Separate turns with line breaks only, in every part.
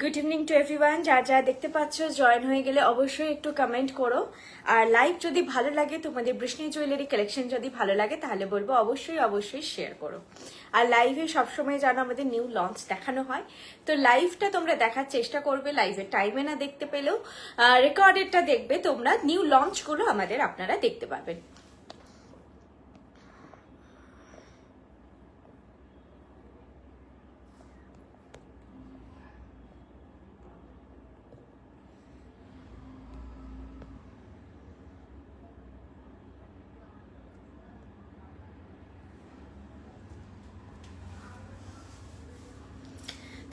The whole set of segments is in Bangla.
Good evening to everyone. যারা দেখতে পাচ্ছ জয়েন হয়ে গেলে অবশ্যই একটু কমেন্ট করো। আর লাইভ যদি ভালো লাগে, তোমাদের বৃষ্ণি জুয়েলারি কালেকশন যদি ভালো লাগে, তাহলে বলবো অবশ্যই শেয়ার করো। আর লাইভে সবসময় যেন আমাদের নিউ লঞ্চ দেখানো হয়, তো লাইভটা তোমরা দেখার চেষ্টা করবে। লাইভের টাইমে না দেখতে পেলেও রেকর্ডেডটা দেখবে তোমরা, নিউ লঞ্চগুলো আপনারা দেখতে পাবেন।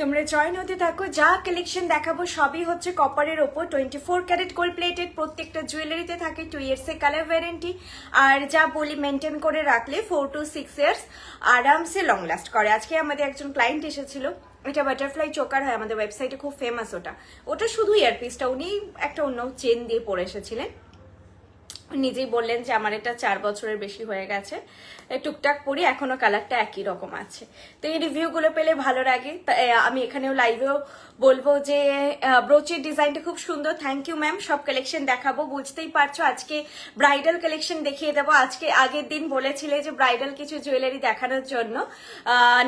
তোমরা জয়েন হতে থাকো। যা কালেকশন দেখাবো সবই হচ্ছে কপারের ওপর, 24 ক্যারেট গোল্ড প্লেটেড। প্রত্যেকটা জুয়েলারিতে থাকে 2 ইয়ার্সের কালার ওয়ারেন্টি। আর যা বলি মেনটেন করে রাখলে 4 to 6 ইয়ার্স আরামসে লং লাস্ট করে। আজকে আমাদের একজন ক্লায়েন্ট এসেছিল, এটা বাটারফ্লাই চোকার হয়, আমাদের ওয়েবসাইটে খুব ফেমাস। ওটা শুধু ইয়ারপিসটা উনি একটা অন্য চেন দিয়ে পরে এসেছিলেন। নিজেই বললেন যে আমার এটা 4 বছরের বেশি হয়ে গেছে, টুকটাক পরি, এখনো কালারটা একই রকম আছে। তো এই রিভিউগুলো পেলে ভালো লাগে। আমি এখানেও লাইভেও বলবো যে ব্রোচের ডিজাইনটা খুব সুন্দর। Thank you ma'am. সব কালেকশন দেখাবো, বুঝতেই পারছো আজকে ব্রাইডাল কালেকশন দেখিয়ে দেবো। আজকে আগের দিন বলেছিলে যে ব্রাইডাল কিছু জুয়েলারি দেখানোর জন্য।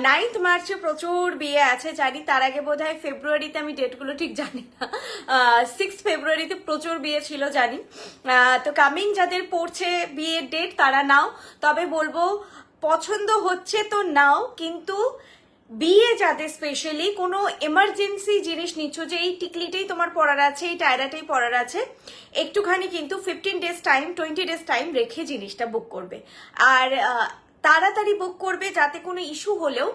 9th মার্চে প্রচুর বিয়ে আছে জানি, তার আগে বোধহয় ফেব্রুয়ারিতে, আমি ডেটগুলো ঠিক জানি না, 6 ফেব্রুয়ারিতে প্রচুর বিয়ে ছিল জানি। তো কামিং যাদের পড়ছে বিয়ের ডেট তারা নাও, তবে বলবো পছন্দ হচ্ছে তো নাও, কিন্তু বিয়ে যাদের স্পেশালি কোনো এমার্জেন্সি জিনিস নিচ্ছ, যে এই টিকলিটাই তোমার পড়ার আছে, এই টায়রাটাই পড়ার আছে, একটুখানি কিন্তু 15 ডেজ টাইম 20 ডেজ টাইম রেখে জিনিসটা বুক করবে। আর তাড়াতাড়ি বুক করবে, যাতে কোনো ইস্যু হলেও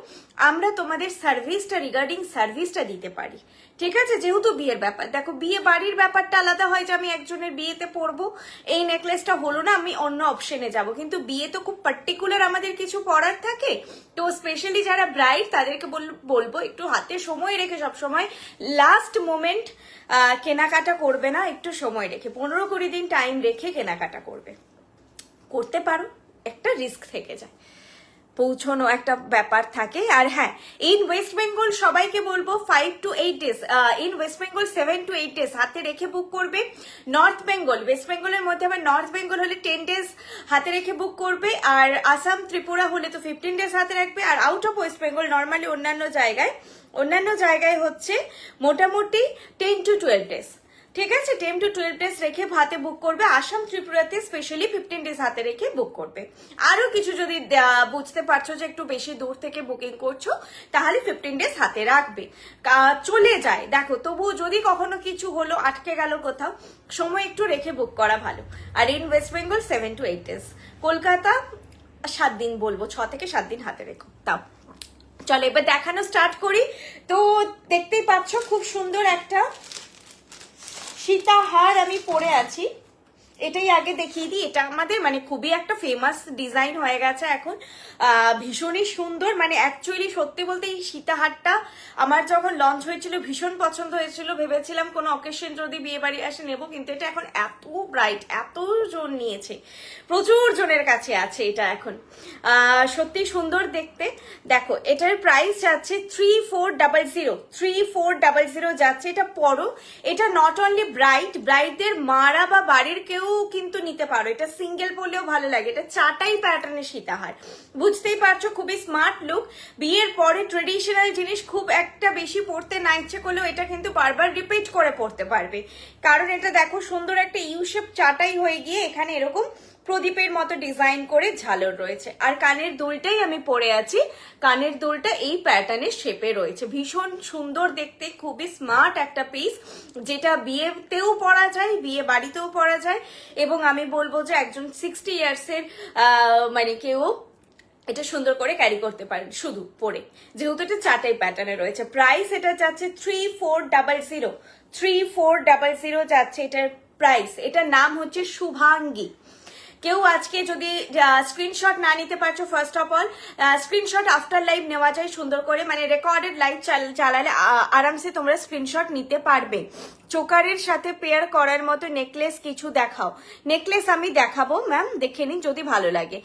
আমরা তোমাদের সার্ভিসটা, রিগার্ডিং সার্ভিসটা দিতে পারি। ঠিক আছে? যেহেতু বিয়ের ব্যাপার, দেখো বিয়ে বাড়ির ব্যাপারটা আলাদা হয়, যে আমি একজনের বিয়েতে পরবো, এই নেকলেসটা হলো না, আমি অন্য অপশনে যাব। কিন্তু বিয়ে তো খুব পার্টিকুলার আমাদের কিছু পড়ার থাকে, তো স্পেশালি যারা ব্রাইড তাদেরকে বলবো একটু হাতে সময় রেখে, সবসময় লাস্ট মোমেন্ট কেনাকাটা করবে না, একটু সময় রেখে 15-20 দিন টাইম রেখে কেনাকাটা করতে পারো। একটা রিস্ক থেকে যায়, পৌঁছানো একটা ব্যাপার থাকে। আর হ্যাঁ, ইন ওয়েস্ট বেঙ্গল সবাইকে বলবো 5 to 8 days, in West Bengal 7 to 8 days হাতে রেখে বুক করবে। নর্থ বেঙ্গল, ওয়েস্ট বেঙ্গলের মধ্যে আবার নর্থ বেঙ্গল হলে 10 ডেজ হাতে রেখে বুক করবে। আর আসাম ত্রিপুরা হলে তো 15 ডেজ হাতে রাখবে। আর out of West Bengal normally অন্যান্য জায়গায় হচ্ছে মোটামুটি 10 to 12 ডেজ। ঠিক আছে? 10 to 12 ডেজ রেখে হাতে বুক করবে। আসাম ত্রিপুরাতে স্পেশালি 15 ডেজ হাতে রেখে বুক করবে। আরো কিছু যদি বুঝতে পারছো যে একটু বেশি দূর থেকে বুকিং করছো, তাহলে 15 ডেজ হাতে রাখবে। চলে যায় দেখো, তবুও যদি কখনো কিছু হলো, আটকে গেল কোথাও, সময় একটু রেখে বুক করা ভালো। আর in West Bengal 7 to 8 days. Kolkata 7 দিন বলবো, 6 থেকে 7 দিন হাতে রেখো। তাও চলো এবার দেখানো স্টার্ট করি। তো দেখতেই পাচ্ছ খুব সুন্দর একটা সীতাহার আমি পরে আছি, এটাই আগে দেখিয়ে দিই। এটা আমাদের মানে খুবই একটা ফেমাস ডিজাইন হয়ে গেছে এখন, ভীষণই সুন্দর। মানে অ্যাকচুয়ালি সত্যি বলতে এই সীতাহারটা আমার যখন লঞ্চ হয়েছিল ভীষণ পছন্দ হয়েছিল, ভেবেছিলাম কোনো অকেশন যদি বিয়ে বাড়ি আসে নেবো, কিন্তু এটা এখন এত ব্রাইট, এত জন নিয়েছে, প্রচুর জনের কাছে আছে এটা এখন, সত্যি সুন্দর দেখতে। দেখো এটার প্রাইস যাচ্ছে 3400 যাচ্ছে। এটা পরো, এটা নট অনলি ব্রাইডদের মারা বা বাড়ির কেউ কিন্তু নিতে পারো, এটা সিঙ্গেল পরলেও ভালো লাগে। এটা চাটাই প্যাটার্নের সীতাহার, বুঝতেই পারছো খুবই স্মার্ট লুক। বিয়ের পরে ট্রেডিশনাল জিনিস খুব একটা বেশি পরতে না ইচ্ছে করলেও এটা কিন্তু বারবার রিপিট করে পরতে পারবে, কারণ এটা দেখো সুন্দর একটা ইউ শেপ চাটাই হয়ে গিয়ে এখানে এরকম প্রদীপের মতো ডিজাইন করে ঝালর রয়েছে। আর কানের দুলটাই আমি পরে আছি, কানের দুলটা এই প্যাটার্নের শেপে রয়েছে, ভীষণ সুন্দর দেখতে, খুবই স্মার্ট একটা পিস, যেটা বিয়েতেও পরা যায়, বিয়ে বাড়িতেও পরা যায়। এবং আমি বলবো যে একজন 60 ইয়ার্সের মানে কেউ এটা সুন্দর করে ক্যারি করতে পারেন শুধু পরে, যেহেতু এটা চাটাই প্যাটার্নে রয়েছে। প্রাইস এটা যাচ্ছে 3400 যাচ্ছে এটার প্রাইস। এটার নাম হচ্ছে শুভাঙ্গী। কেউ আজকে যদি স্ক্রিনশট না নিতে পারছো, first of all screenshot after live নেওয়া যায় সুন্দর করে, মানে রেকর্ডেড লাইভ চালালে আরামসে তোমরা স্ক্রিনশট নিতে পারবে। চোকারের সাথে পেয়ার করার মতো নেকলেস কিছু দেখাও। নেকলেস আমি দেখাবো ম্যাম, দেখে নিন যদি ভালো লাগে।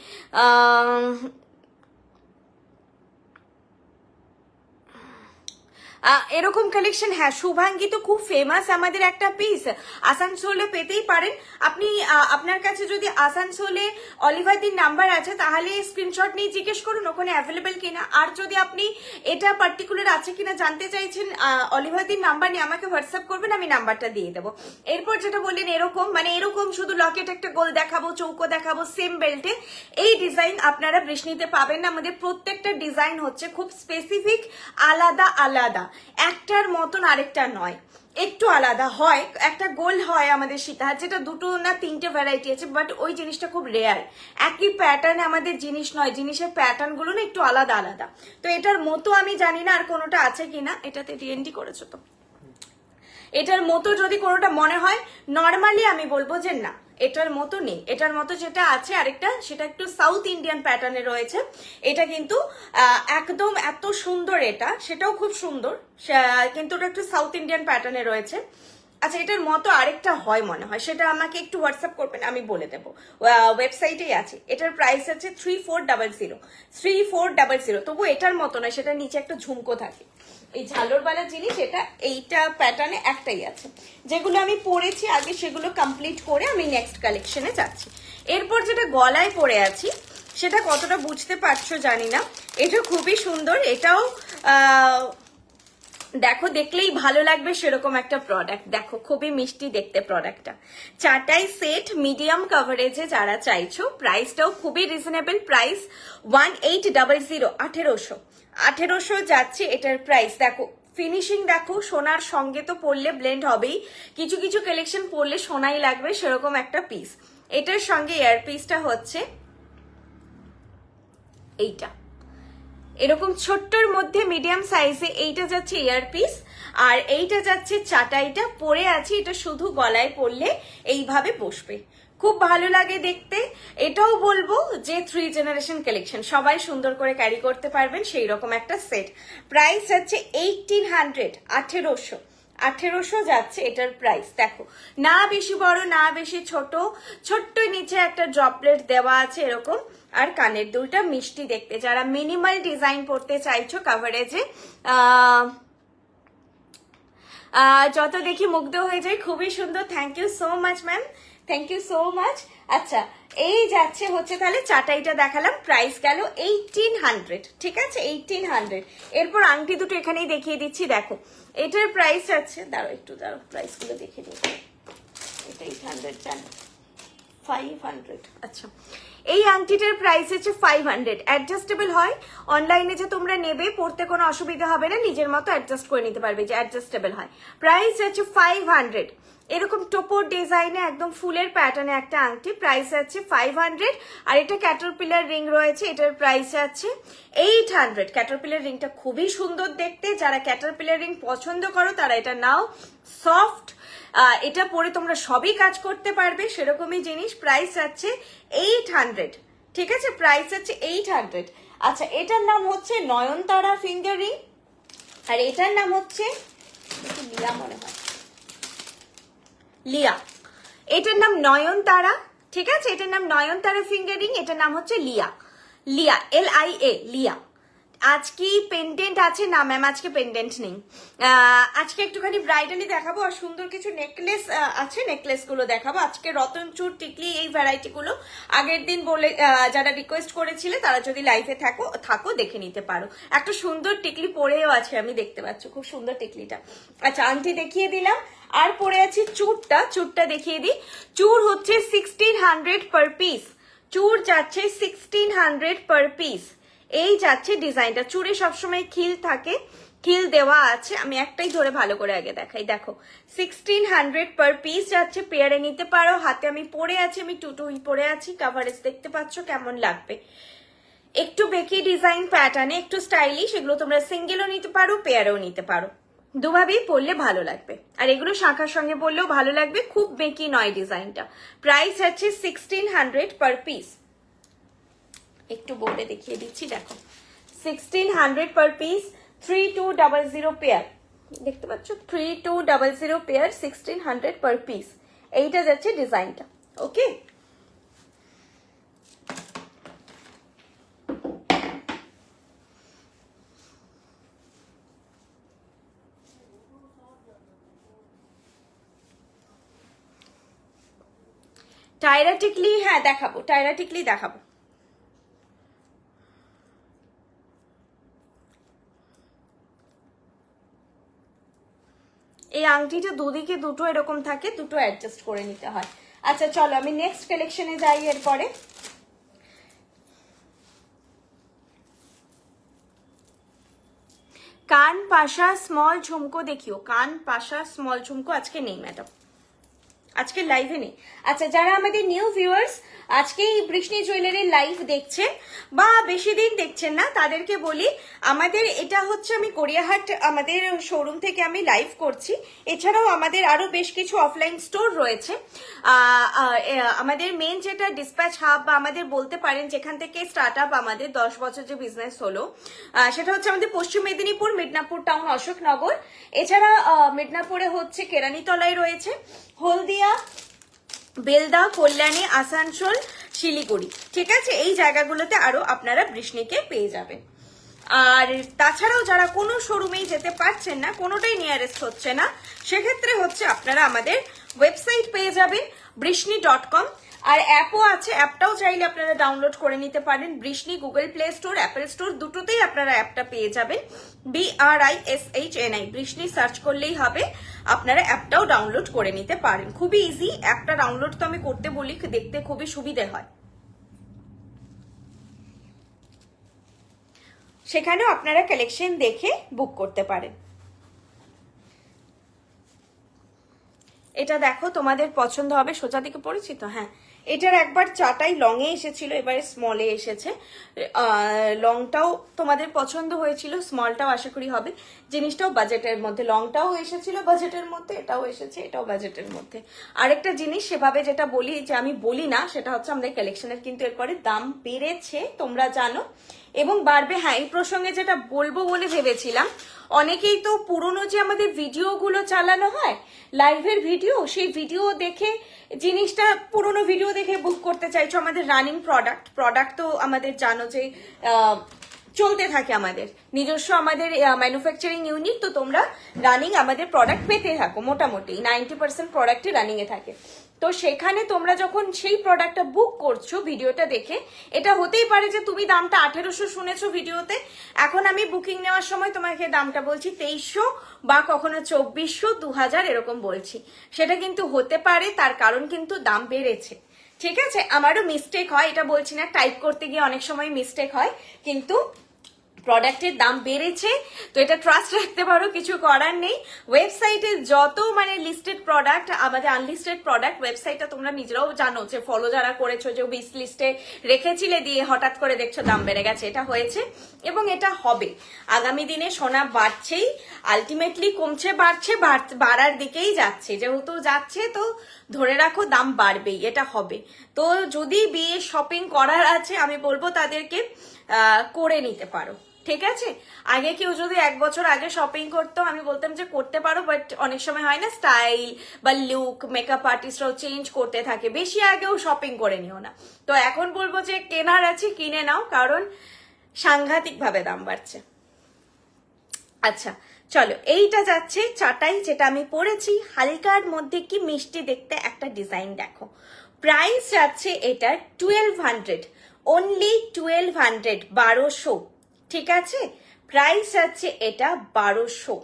এরকম কালেকশন, হ্যাঁ শুভাঙ্গী তো খুব ফেমাস আমাদের একটা পিস, আসানসোলে পেতেই পারেন আপনি। আপনার কাছে যদি আসানসোলে অলিভাদির নাম্বার আছে তাহলে স্ক্রিনশট নিয়ে জিজ্ঞেস করুন ওখানে অ্যাভেলেবেল কিনা। আর যদি আপনি এটা পার্টিকুলার আছে কিনা জানতে চাইছেন অলিভাদির নাম্বার নিয়ে আমাকে হোয়াটসঅ্যাপ করবেন, আমি নাম্বারটা দিয়ে দেবো। এরপর যেটা বললেন এরকম, মানে এরকম শুধু লকেট একটা গোল দেখাবো, চৌকো দেখাবো সেম বেল্টে, এই ডিজাইন আপনারা বৃষ্ণিতে পাবেন না। আমাদের প্রত্যেকটা ডিজাইন হচ্ছে খুব স্পেসিফিক, আলাদা আলাদা, একটার মতন আরেকটা নয়, একটু আলাদা হয়। একটা গোল হয় আমাদের সীতাহার যেটা দুটো না তিনটে ভ্যারাইটি আছে, বাট ওই জিনিসটা খুব রেয়ার। একই প্যাটার্নে আমাদের জিনিস নয়, জিনিসের প্যাটার্ন গুলো না একটু আলাদা আলাদা। তো এটার মতো আমি জানি না আর কোনোটা আছে কিনা, এটাতে ডিএনডি করেছো তো, এটার মতো যদি কোনোটা মনে হয় নর্মালি আমি বলবো যে না এটার মতো নেই। এটার মতো যেটা আছে আরেকটা, সেটা একটু সাউথ ইন্ডিয়ান প্যাটার্নে রয়েছে। এটা কিন্তু একদম এত সুন্দর, এটা সেটাও খুব সুন্দর, কিন্তু ওটা একটু সাউথ ইন্ডিয়ান প্যাটার্নে রয়েছে। আচ্ছা এটার মতো আরেকটা হয় মনে হয়, সেটা আমাকে একটু হোয়াটসঅ্যাপ করবেন, আমি বলে দেবো, ওয়েবসাইটেই আছে। এটার প্রাইস আছে 3400, 3400। তবু এটার মতো নয়, সেটার নিচে একটা ঝুমকো থাকে, এই ঝালরওয়ালা জিনিস। এটা এইটা প্যাটার্নে একটাই আছে। যেগুলো আমি পরেছি আগে সেগুলো কমপ্লিট করে আমি নেক্সট কালেকশনে যাচ্ছি। এরপর যেটা গলায় পরে আছি সেটা কতটা বুঝতে পারছো জানি না, এটা খুবই সুন্দর। এটাও দেখো দেখলেই ভালো লাগবে সেরকম একটা প্রোডাক্ট, দেখো খুবই মিষ্টি দেখতে প্রোডাক্টটা। চারটাই সেট মিডিয়াম কভারেজে যারা চাইছো, প্রাইসটাও খুবই রিজনেবল প্রাইস, 1800, 1800 যাচ্ছে এটার প্রাইস। দেখো ফিনিশিং দেখো, সোনার সঙ্গে তো পরলে ব্লেন্ড হবেই, কিছু কিছু কালেকশন পরলে সোনাই লাগবে সেরকম একটা পিস। এটার সঙ্গে ইয়ার পিসটা হচ্ছে এইটা, এরকম ছোট্টর মধ্যে মিডিয়াম সাইজে এইটা যাচ্ছে ইয়ারপিস, আর এইটা যাচ্ছে চাটাইটা। পরে আছি, এটা শুধু গলায় পরলে এইভাবে বসবে, খুব ভালো লাগে দেখতে। এটাও বলবো যে 3 জেনারেশন কালেকশন, সবাই সুন্দর করে ক্যারি করতে পারবেন সেই রকম একটা সেট। প্রাইস হচ্ছে 1800, 1800 যাচ্ছে এটার প্রাইস। দেখো না বেশি বড় না বেশি ছোট, ছোট্ট নিচে একটা ড্রপলেট দেওয়া আছে এরকম, আর কানের দুলটা মিষ্টি দেখতে। যারা মিনিমাল ডিজাইন পড়তে চাইছো কাভারেজে, যত দেখি মুগ্ধ হয়ে যায়, খুবই সুন্দর। Thank you so much ma'am, thank you so much. আচ্ছা এই যাচ্ছে হচ্ছে তাহলে চাটাইটা দেখালাম, প্রাইস গেল 1800, ঠিক আছে 1800। এরপর আংটি দুটো এখানেই দেখিয়ে দিচ্ছি, দেখো এটার প্রাইস আছে, দাঁড়ো একটু দাঁড়ো প্রাইস গুলো দেখিয়ে দিই। এটা 800 জানো, 500। আচ্ছা এই আংটিটার প্রাইস হচ্ছে 500, অ্যাডজাস্টেবল হয়। অনলাইনে যে তোমরা নেবে পড়তে কোনো অসুবিধা হবে না, নিজের মতো অ্যাডজাস্ট করে নিতে পারবে, যে অ্যাডজাস্টেবল হয়। প্রাইস হচ্ছে 500। এরকম টোপোর ডিজাইনে একদম ফুলের প্যাটার্নে একটা আংটি, প্রাইস আছে 500। আর এটা ক্যাটারপিলার রিং রয়েছে, এটার প্রাইস আছে 800। ক্যাটারপিলার রিংটা খুবই সুন্দর দেখতে, যারা ক্যাটারপিলার রিং পছন্দ করো তারা এটা নাও, সফট, এটা পরে তোমরা সবই কাজ করতে পারবে সেরকমই জিনিস। প্রাইস আছে 800, ঠিক আছে প্রাইস আছে 800। আচ্ছা এটার নাম হচ্ছে নয়নতারা ফিঙ্গার রিং, আর এটার নাম হচ্ছে লিয়া, মনে হয় লিয়া। এটার নাম নয়নতারা, ঠিক আছে এটার নাম নয়নতারা ফিঙ্গার রিং, এটার নাম হচ্ছে লিয়া, লিয়া LIA লিয়া। আজকে পেন্ডেন্ট আছে না ম্যাম, আজকে পেন্ডেন্ট নেই, আজকে একটুখানি ব্রাইডালি দেখাবো, আর সুন্দর কিছু নেকলেস আছে, নেকলেস গুলো দেখাবো আজকে। রতনচুর টিকলি এই ভ্যারাইটি গুলো আগের দিন বলে যারা রিকোয়েস্ট করেছিলে তারা যদি লাইফে থাকো দেখে নিতে পারো। একটা সুন্দর টিকলি পরেও আছে, আমি দেখতে পাচ্ছ খুব সুন্দর টিকলিটা। আচ্ছা আংটি দেখিয়ে দিলাম, আর পরে আছি চুরটা দেখিয়ে দিই। চুর হচ্ছে 1600 পার পিস, চুর যাচ্ছে 1600 পার পিস। এই যাচ্ছে ডিজাইনটা, চুড়ে সবসময় খিল থাকে, খিল দেওয়া আছে। আমি একটাই ধরে ভালো করে আগে দেখাই, দেখো 1600 পার পিস যাচ্ছে, পেয়ারে নিতে পারো। হাতে আমি পরে আছি, আমি টুটুই পরে আছি, কাভারেজ দেখতে পাচ্ছ কেমন লাগবে, একটু বেকি ডিজাইন প্যাটার্নে, একটু স্টাইলিশ। এগুলো তোমরা সিঙ্গেলও নিতে পারো, পেয়ারেও নিতে পারো, দুভাবেই পরলে ভালো লাগবে। আর এগুলো শাখার সঙ্গে পরলেও ভালো লাগবে, খুব বেকি নয় ডিজাইনটা। প্রাইস আছে 1600 পার পিস। একটু বোর্ডে দেখিয়ে দিচ্ছি, দেখো 1600 পার পিস, 3200 পেয়ার, দেখতে পাচ্ছ 3200 পেয়ার, 1600 পার পিস। এইটা যাচ্ছে ডিজাইনটা, ওকে। টায়রা টিকলি, হ্যাঁ দেখাবো, টায়রা টিকলি দেখাবো। এই আংটিটা দুদিকে দুটো এরকম থাকে, দুটো অ্যাডজাস্ট করে নিতে হয়। আচ্ছা চলো আমি নেক্সট কালেকশনে যাই। এরপরে কান পাশা স্মল ঝুমকো দেখিও। কান পাশা স্মল ঝুমকো আজকে নেই ম্যাডাম, আজকে লাইভে নেই। আচ্ছা যারা আমাদের নিউ ভিউয়ার্স আজকে এই বৃষ্ণি জুয়েলারি লাইভ দেখছেন বা বেশি দিন দেখছেন না, তাদেরকে বলি আমাদের এটা হচ্ছে আমি গড়িয়াহাট আমাদের শোরুম থেকে আমি লাইভ করছি। এছাড়াও আমাদের আরো বেশ কিছু অফলাইন স্টোর রয়েছে। আমাদের মেন যেটা ডিসপ্যাচ হাব বা আমাদের বলতে পারেন যেখান থেকে স্টার্ট আপ আমাদের 10 বছর যে বিজনেস হলো, সেটা হচ্ছে আমাদের পশ্চিম মেদিনীপুর, মিদনাপুর টাউন, অশোকনগর। এছাড়া মিদনাপুরে হচ্ছে কেরানীতলায় রয়েছে, হলদিয়া, বেলদা, কল্যাণী, আসানসোল, শিলিগুড়ি। ঠিক আছে, এই জায়গাগুলোতে আরো আপনারা বৃষ্ণিকে পেয়ে যাবেন। আর তাছাড়াও যারা কোনো শোরুমেই যেতে পারছেন না, কোনোটাই নিয়ারেস্ট হচ্ছে না, সেক্ষেত্রে হচ্ছে আপনারা আমাদের ওয়েবসাইট পেয়ে যাবেন বৃষ্ণি.com। আর অ্যাপও আছে, অ্যাপটাও চাইলে আপনারা ডাউনলোড করে নিতে পারেন। Vrishni Google play store, Apple store দুটোতেই আপনারা অ্যাপটা পেয়ে যাবেন। BRISHNI বৃষ্ণি সার্চ করলেই হবে, আপনারা অ্যাপটাও ডাউনলোড করে নিতে পারেন। খুবই ইজি, অ্যাপটা ডাউনলোড তো আমি করতে বলি, দেখতে খুবই সুবিধে হয়। সেখানেও আপনারা কালেকশন দেখে বুক করতে পারেন। এটা দেখো তোমাদের পছন্দ হবে, সোজা দিকে পড়েছি তো, হ্যাঁ এটার একবার চাটাই লং এ এসেছিল, এবারে স্মলে এসেছে। লংটাও তোমাদের পছন্দ হয়েছিল, স্মলটাও আশা করি হবে। জিনিসটাও বাজেটের মধ্যে, লংটাও এসেছিল বাজেটের মধ্যে, এটাও এসেছে, এটাও বাজেটের মধ্যে। আরেকটা জিনিস সেভাবে যেটা বলি, যে আমি বলি না, সেটা হচ্ছে আমাদের কালেকশনের কিন্তু এরপরে দাম বেড়েছে, তোমরা জানো, এবং বাড়বে। হ্যাঁ এই প্রসঙ্গে যেটা বলবো বলে ভেবেছিলাম, অনেকেই তো পুরনো যে আমাদের ভিডিওগুলো চালানো হয়, লাইভের ভিডিও, সেই ভিডিও দেখে জিনিসটা, পুরনো ভিডিও দেখে বুক করতে চাইছো। আমাদের রানিং প্রোডাক্ট তো আমাদের জানো যে চলতে থাকে, আমাদের নিজস্ব আমাদের ম্যানুফ্যাকচারিং ইউনিট, তো তোমরা রানিং আমাদের প্রোডাক্ট পেতে থাকো, মোটামুটি 90% প্রোডাক্টই রানিং এ থাকে। তো সেখানে তোমরা যখন সেই প্রোডাক্টটা বুক করছো ভিডিওটা দেখে, এটা হতেই পারে যে তুমি দামটা 1800 শুনেছো ভিডিওতে, এখন আমি বুকিং নেওয়ার সময় তোমাকে দামটা বলছি 2300 বা কখনো 2400, 2000 এরকম বলছি। সেটা কিন্তু হতে পারে, তার কারণ কিন্তু দাম বেড়েছে। ঠিক আছে, আমারও মিস্টেক হয়, এটা বলছি না, টাইপ করতে গিয়ে অনেক সময় মিস্টেক হয়, কিন্তু প্রোডাক্টের দাম বেড়েছে, তো এটা ট্রাস্ট রাখতে পারো, কিছু করার নেই। ওয়েবসাইটে যত মানে লিস্টেড প্রোডাক্ট, আমাদের আনলিস্টেড প্রোডাক্ট, ওয়েবসাইটটা তোমরা নিজেরাও জানো যে ফলো যারা করেছো, যে উইশ লিস্টে রেখেছিলে, দিয়ে হঠাৎ করে দেখছো দাম বেড়ে গেছে, এটা হয়েছে এবং এটা হবে আগামী দিনে। সোনা বাড়ছেই, আলটিমেটলি কমছে বাড়ছে, বাড়ার দিকেই যাচ্ছে, যেহেতু যাচ্ছে তো ধরে রাখো দাম বাড়বেই, এটা হবে। তো যদি বিয়ে শপিং করার আছে, আমি বলবো তাদেরকে করে নিতে পারো। ঠিক আছে, আগে কেউ যদি 1 বছর আগে শপিং করতো, আমি বলতাম যে করতে পারো, বাট অনেক সময় হয় না, স্টাইল বা লুক, মেকআপ আর্টিস্টরাও চেঞ্জ করতে থাকে, বেশি আগেও শপিং করে নিও না। তো এখন বলবো যে কেনার আছে কিনে নাও, কারণ সাংঘাতিক ভাবে দাম বাড়ছে। আচ্ছা চলো, এইটা যাচ্ছে চাটাই, যেটা আমি পরেছি, হালকার মধ্যে কি মিষ্টি দেখতে একটা ডিজাইন দেখো। প্রাইস যাচ্ছে এটা 1200, অনলি 1200, 1200। ঠিক আছে, প্রাইস যাচ্ছে এটা 1200।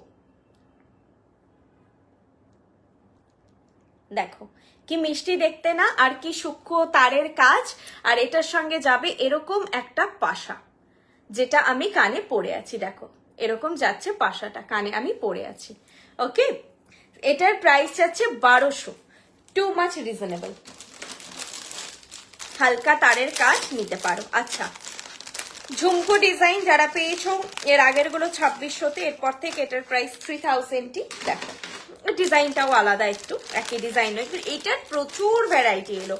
দেখো কি মিষ্টি দেখতে না, আর কি সূক্ষ্ম তারের কাজ, আর এটার সঙ্গে যাবে এরকম একটা পাশা, যেটা আমি কানে পরে আছি। দেখো এরকম যাচ্ছে পাশাটা, কানে আমি পরে আছি। ওকে, এটার প্রাইস যাচ্ছে 1200, টু মাচ রিজনেবল। হালকা তারের কাজ নিতে পারো। আচ্ছা, ঝুমকো ডিজাইন যারা পেয়েছো, এর আগের গুলো 2600তে, এরপর থেকে এটার প্রাইস 3000ই। দেখো ডিজাইনটাও আলাদা, একটু একই ডিজাইন নয়, এইটার প্রচুর ভ্যারাইটি এলো,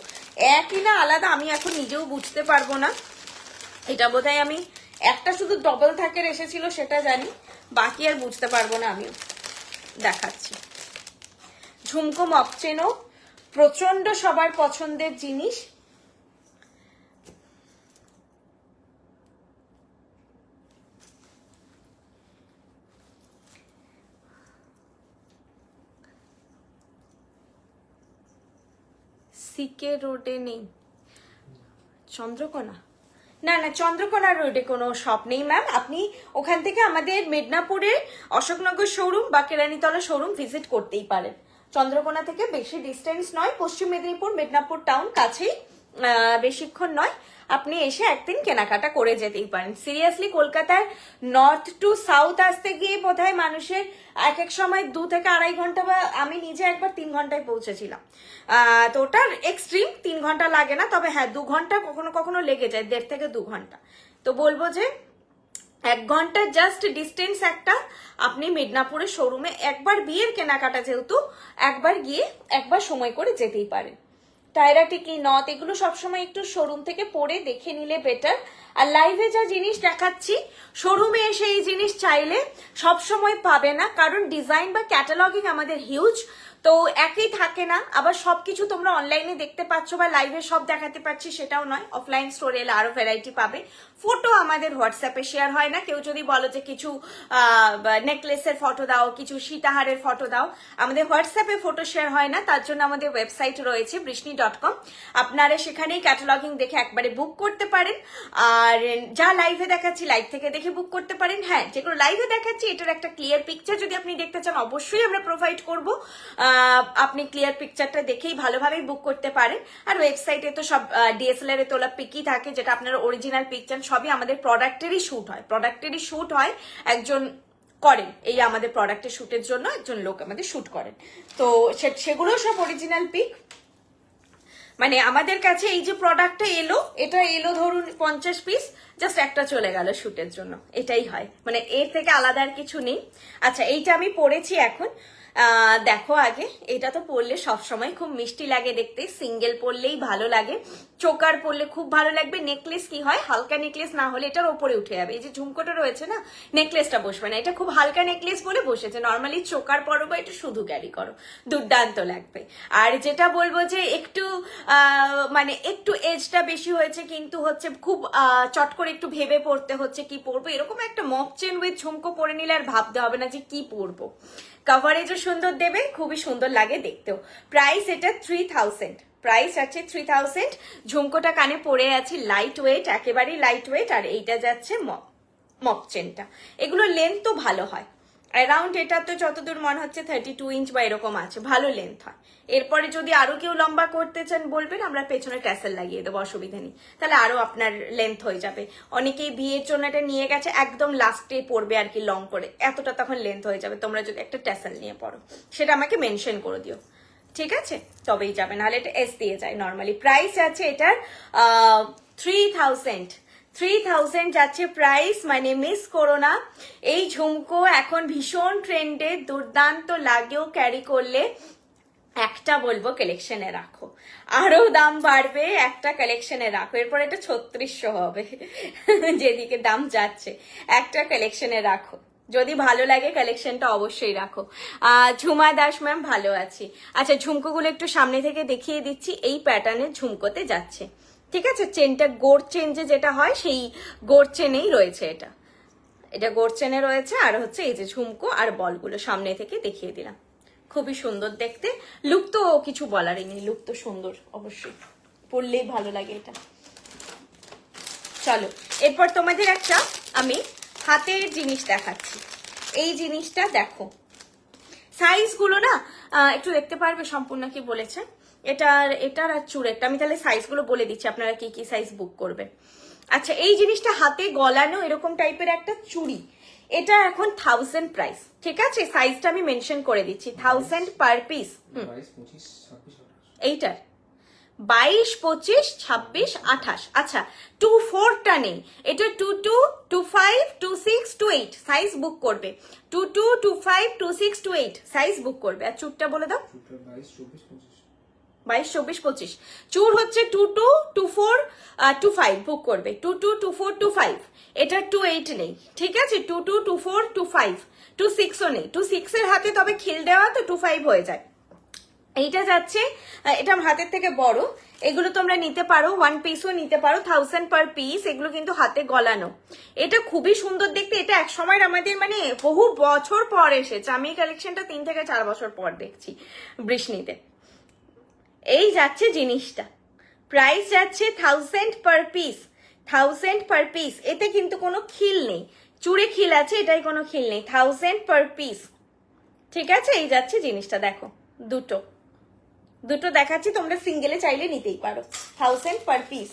একই না আলাদা আমি এখন নিজেও বুঝতে পারবো না। এটা বোধহয় আমি একটা শুধু ডবল থাকের এসেছিল সেটা জানি, বাকি আর বুঝতে পারবো না। আমিও দেখাচ্ছি ঝুমকো মপচেনো, প্রচন্ড সবার পছন্দের জিনিস। সিকে রোডে নেই, চন্দ্রকোনা, না না চন্দ্রকোনা রোডে কোনো শপ নেই ম্যাম। আপনি ওখান থেকে আমাদের মেদিনীপুরের অশোকনগর শোরুম বা কেরানীতলা শোরুম ভিজিট করতেই পারেন। চন্দ্রকোনা থেকে বেশি ডিস্টেন্স নয়, পশ্চিম মেদিনীপুর মেদিনীপুর টাউন কাছেই, বেশিক্ষণ নয়। আপনি এসে একদিন কেনাকাটা করে যেতেই পারেন। সিরিয়াসলি কলকাতার নর্থ টু সাউথ আসতে গিয়ে বোধহয় মানুষের এক এক সময় 2 থেকে 2.5 ঘন্টা, বা আমি নিজে একবার 3 ঘন্টায় পৌঁছেছিলাম। তো ওটার এক্সট্রিম 3 ঘন্টা লাগে না, তবে হ্যাঁ 2 ঘন্টা কখনো কখনো লেগে যায়, 1.5 থেকে 2 ঘন্টা। তো বলবো যে 1 ঘন্টা জাস্ট ডিস্টেন্স একটা। আপনি মেদিনীপুরের শোরুমে একবার, বিয়ের কেনাকাটা যেহেতু, একবার গিয়ে একবার সময় করে যেতেই পারেন। টায়রা টিকি নথ এগুলো সবসময় একটু শোরুম থেকে পরে দেখে নিলে বেটার। আর লাইভে যা জিনিস দেখাচ্ছি শোরুমে এসে এই জিনিস চাইলে সবসময় পাবে না, কারণ ডিজাইন বা ক্যাটালগিং আমাদের হিউজ, তো একই থাকে না। আবার সবকিছু তোমরা অনলাইনে দেখতে পাচ্ছ বা লাইভে সব দেখাতে পাচ্ছি সেটাও নয়, অফলাইন স্টোরে এলে আরো ভ্যারাইটি পাবে। ফটো আমাদের হোয়াটসঅ্যাপে শেয়ার হয় না। কেউ যদি বলো যে কিছু নেকলেসের ফটো দাও, কিছু সীতাহারের ফটো দাও, আমাদের হোয়াটসঅ্যাপে ফটো শেয়ার হয় না। তার জন্য আমাদের ওয়েবসাইট রয়েছে বৃষ্ণি.com, আপনারা সেখানেই ক্যাটালগিং দেখে একবারে বুক করতে পারেন। আর যা লাইভে দেখাচ্ছি লাইভ থেকে দেখে বুক করতে পারেন। হ্যাঁ, যেগুলো লাইভে দেখাচ্ছি এটার একটা ক্লিয়ার পিকচার যদি আপনি দেখতে চান অবশ্যই আমরা প্রোভাইড করবো। আপনি ক্লিয়ার পিকচারটা দেখেই ভালোভাবেই বুক করতে পারেন। আর ওয়েবসাইটে তো সব ডিএসএলআর এ তোলা পিকই থাকে, যেটা আপনার অরিজিনাল পিকচার। সবই আমাদের প্রোডাক্টেরই শুট হয়, একজন করেন এই আমাদের প্রোডাক্টের শুটের জন্য একজন লোক আমাদের শুট করেন। তো সেগুলো সব অরিজিনাল পিক। মানে আমাদের কাছে এই যে প্রোডাক্টটা এলো, এটা এলো ধরুন 50 পিস, জাস্ট একটা চলে গেল শুটের জন্য, এটাই হয়। মানে এর থেকে আলাদা আর কিছু নেই। আচ্ছা, এইটা আমি পরেছি এখন, দেখো আগে। এটা তো পরলে সবসময় খুব মিষ্টি লাগে দেখতে, সিঙ্গেল পরলেই ভালো লাগে, চোকার পরলে খুব ভালো লাগবে। নেকলেস কি হয়, হালকা নেকলেস না হলে এটার ওপরে উঠে যাবে। এই যে ঝুমকোটা রয়েছে না, নেকলেসটা বসবে না। এটা খুব হালকা নেকলেস বলে বসেছে। নর্মালি চোকার পরো বা এটা শুধু ক্যারি করো, দুর্দান্ত লাগবে। আর যেটা বলবো যে একটু মানে একটু এজটা বেশি হয়েছে, কিন্তু হচ্ছে খুব চট করে একটু ভেবে পড়তে হচ্ছে কি পরবো, এরকম একটা মক চেন উইথ ঝুমকো পরে নিলে আর ভাবতে হবে না যে কি পরবো। কভারেজও সুন্দর দেবে, খুবই সুন্দর লাগে দেখতেও। প্রাইস এটা 3000, প্রাইস আছে 3000। ঝুমকোটা কানে পরে আছি, লাইট ওয়েট, একেবারেই লাইট ওয়েট। আর এইটা যাচ্ছে মক চেনটা। এগুলো লেন্থ তো ভালো হয়, অ্যারাউন্ড এটা তো যতদূর মনে হচ্ছে 32 ইঞ্চ বা এরকম আছে, ভালো লেন্থ হয়। এরপরে যদি আরো কেউ লম্বা করতে চান বলবেন, আমরা পেছনে ট্যাসেল লাগিয়ে দেবো, অসুবিধা নেই, তাহলে আরো আপনার লেন্থ হয়ে যাবে। অনেকেই বিয়ের জন্য এটা নিয়ে গেছে একদম লাস্টে পড়বে আর কি, লং করে, এতটা তখন লেন্থ হয়ে যাবে। তোমরা যদি একটা ট্যাসেল নিয়ে পড়ো, সেটা আমাকে মেনশন করে দিও, ঠিক আছে? তবেই যাবে, নাহলে এটা এস দিয়ে যায় নর্মালি। প্রাইস আছে এটার 3000 যাচ্ছে প্রাইস, মানে মিস করো না। এই ঝুমকো এখন ভীষণ ট্রেন্ডে, দুর্দান্ত লাগেও ক্যারি করলে। একটা বলবো কালেকশনে রাখো, আরো দাম বাড়বে, একটা কালেকশনে রাখো। এরপর এটা 3600 হবে যেদিকে দাম যাচ্ছে। একটা কালেকশনে রাখো, যদি ভালো লাগে কালেকশনটা অবশ্যই রাখো। ঝুমা দাস ম্যাম, ভালো আছি। আচ্ছা, ঝুমকোগুলো একটু সামনে থেকে দেখিয়ে দিচ্ছি। এই প্যাটার্নের ঝুমকোতে যাচ্ছে, ঠিক আছে? চেনটা গোড় চেন যেটা হয়, সেই গোড় চেনেই রয়েছে এটা। এটা গোড় চেনে রয়েছে। আর হচ্ছে এই যে ঝুমকো আর বলগুলো সামনে থেকে দেখিয়ে দিলাম, খুবই সুন্দর দেখতে। লুক তো কিছু বলারই নেই, লুক তো সুন্দর, অবশ্যই পরলেই ভালো লাগে এটা। চলো, এরপর তোমাদের একটা আমি হাতের জিনিস দেখাচ্ছি। এই জিনিসটা দেখো, সাইজগুলো না একটু দেখতে পারবে সম্পূর্ণ কি বলেছে। এটার আর চুড়েরটা আমি তাহলে সাইজগুলো বলে দিচ্ছি, আপনারা কি কি সাইজ বুক করবেন। আচ্ছা, এই জিনিসটা হাতে গলানো এরকম টাইপের একটা চুড়ি, এটা এখন 1000 প্রাইস, ঠিক আছে? সাইজটা আমি মেনশন করে দিচ্ছি, 1000 পার পিস। এইটার 22, 25, 26, 28। আচ্ছা, 24টা নেই, এটা 22, 25, 26, 28 সাইজ বুক করবে। 22, 25, 26, 28 সাইজ বুক করবে। আর চুরটা বলে দাও। 22, 24, 25 চুর হচ্ছে 22, 24, 25 বুক করবে। 22, 24, 25, এটা 28 নেই, ঠিক আছে? 22, 24, 25, 26ও নেই। 26 এর হাতে তবে খিল দেওয়া, তো 25 হয়ে যায়। এইটা যাচ্ছে, এটা হাতের থেকে বড়। এগুলো তোমরা নিতে পারো, 1 পিসও নিতে পারো, 1000 পার পিস। এগুলো কিন্তু হাতে গলানো, এটা খুবই সুন্দর দেখতে। এটা এক সময় আমাদের মানে বহু বছর পর এসেছে, আমি এই কালেকশনটা 3 থেকে 4 বছর পর দেখছি বৃষ্ণিতে। এই যাচ্ছে জিনিসটা, প্রাইস যাচ্ছে 1000 পার পিস, 1000 পার পিস। এতে কিন্তু কোনো খিল নেই, চুড়ে খিল আছে, এটাই কোনো খিল নেই, 1000 পার পিস। ঠিক আছে, এই যাচ্ছে জিনিসটা, দেখো দুটো দুটো দেখাচ্ছি, তোমরা সিঙ্গেলে চাইলে নিতেই পারো, 1000 পার পিস।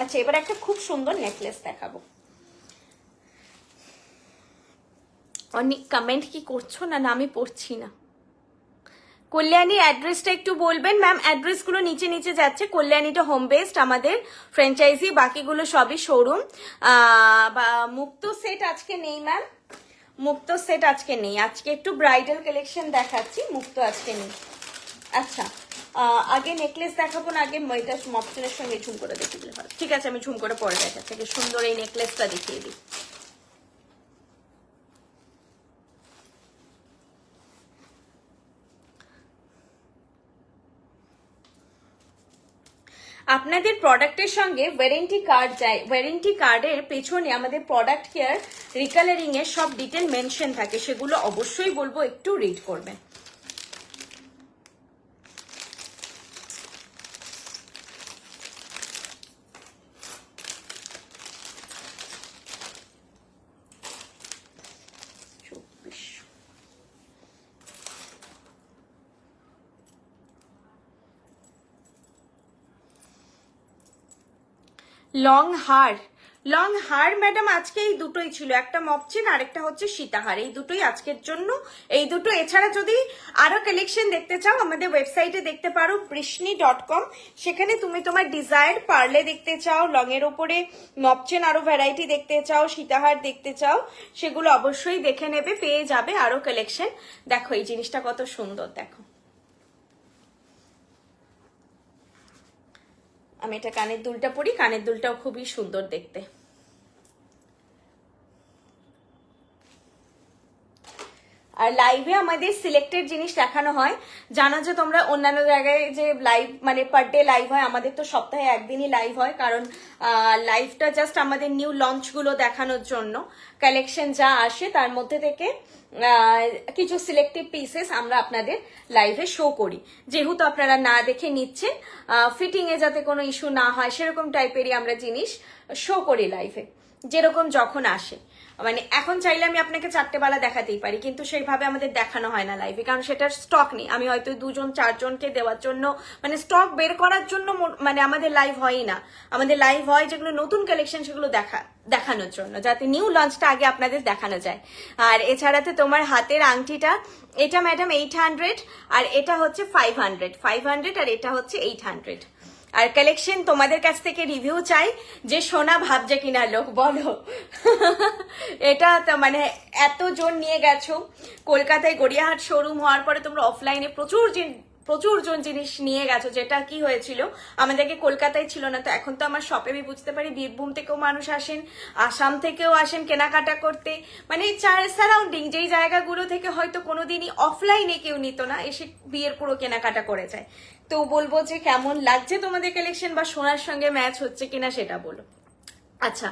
আচ্ছা, এবার একটা খুব সুন্দর নেকলেস দেখাবো। অনেক কমেন্ট কি করছো না, না আমি পড়ছি না। কল্যাণীর অ্যাড্রেসটা একটু বলবেন ম্যাম? অ্যাড্রেসগুলো নিচে নিচে যাচ্ছে। কল্যাণীটা হোম বেসড আমাদের ফ্র্যাঞ্চাইজি, বাকিগুলো সবই শোরুম। বা মুক্ত সেট আজকে নেই ম্যাম, মুক্ত সেট আজকে নেই, আজকে একটু ব্রাইডাল কালেকশন দেখাচ্ছি, মুক্ত আজকে নেই। আচ্ছা, আগে নেকলেস দেখাবো না, আগে এটা মপচনের সঙ্গে ঝুম করে দেখে দিলে ভালো। ঠিক আছে, আমি ঝুম করে পরে দেখাচ্ছি, সুন্দর এই নেকলেসটা দেখিয়ে দিই। আপনাদের প্রোডাক্টের সঙ্গে ওয়ারেন্টি কার্ড যায়, ওয়ারেন্টি কার্ডের পেছনে আমাদের প্রোডাক্ট কেয়ার রিকালারিং এর সব ডিটেল মেনশন থাকে, সেগুলো অবশ্যই বলবো একটু রিড করবেন। লং হার, লং হার ম্যাডাম আজকে এই দুটোই ছিল, একটা মপচেন আর একটা হচ্ছে সীতাহার, এই দুটোই আজকের জন্য, এই দুটো। এছাড়া যদি আরো কালেকশন দেখতে চাও আমাদের ওয়েবসাইটে দেখতে পারো বৃষ্ণি.com, সেখানে তুমি তোমার ডিজায়ার পার্লে দেখতে চাও, লং এর ওপরে মপচেন আরো ভ্যারাইটি দেখতে চাও, সীতাহার দেখতে চাও, সেগুলো অবশ্যই দেখে নেবে, পেয়ে যাবে আরো কালেকশন। দেখো এই জিনিসটা কত সুন্দর, দেখো আমি এটা কানের দুলটা পরি, কানের দুলটাও খুবই সুন্দর দেখতে। আর লাইভে আমাদের সিলেক্টেড জিনিস দেখানো হয়, জানো যে তোমরা অন্যান্য জায়গায় যে লাইভ মানে পার ডে লাইভ হয়, আমাদের তো সপ্তাহে একদিনই লাইভ হয়, কারণ লাইভটা জাস্ট আমাদের নিউ লঞ্চগুলো দেখানোর জন্য, কালেকশন যা আসে তার মধ্যে থেকে কিছু সিলেক্টিভ পিসেস আমরা আপনাদের লাইভে শো করি, যেহেতু আপনারা না দেখে নিচ্ছেন, ফিটিং এ যাতে কোনো ইস্যু না হয় সেরকম টাইপেরই আমরা জিনিস শো করি লাইভে, যেরকম যখন আসে। মানে এখন চাইলে আমি আপনাকে 4টে বেলা দেখাতেই পারি, কিন্তু সেইভাবে আমাদের দেখানো হয় না লাইভে, কারণ সেটার স্টক নেই। আমি হয়তো 2-4জনকে দেওয়ার জন্য, মানে স্টক বের করার জন্য মানে আমাদের লাইভ হয়ই না, আমাদের লাইভ হয় যেগুলো নতুন কালেকশন সেগুলো দেখানোর জন্য, যাতে নিউ লঞ্চটা আগে আপনাদের দেখানো যায়। আর এছাড়াতে তোমার হাতের আংটিটা, এটা ম্যাডাম 800, আর এটা হচ্ছে 500, আর এটা হচ্ছে 800। আর কালেকশন তোমাদের কাছ থেকে রিভিউ চাই, যে সোনা ভাবছে কিনা লোক, বলো। এটা মানে এত জন নিয়ে গেছো, কলকাতায় গড়িয়াহাট শোরুম হওয়ার পরে তোমরা অফলাইনে প্রচুর জন জিনিস নিয়ে গেছো, যেটা কি হয়েছিল আমাদেরকে কলকাতায় ছিল না, তো এখন তো আমার শপে আমি বুঝতে পারি বীরভূম থেকেও মানুষ আসেন, আসাম থেকেও আসেন কেনাকাটা করতে, মানে সারাউন্ডিং যেই জায়গাগুলো থেকে হয়তো কোনোদিনই অফলাইনে কেউ নিত না, এসে বিয়ের পুরো কেনাকাটা করে যায়। তো বলবো যে কেমন লাগছে তোমাদের কালেকশন, বা সোনার সঙ্গে ম্যাচ হচ্ছে কিনা সেটা বলো। আচ্ছা,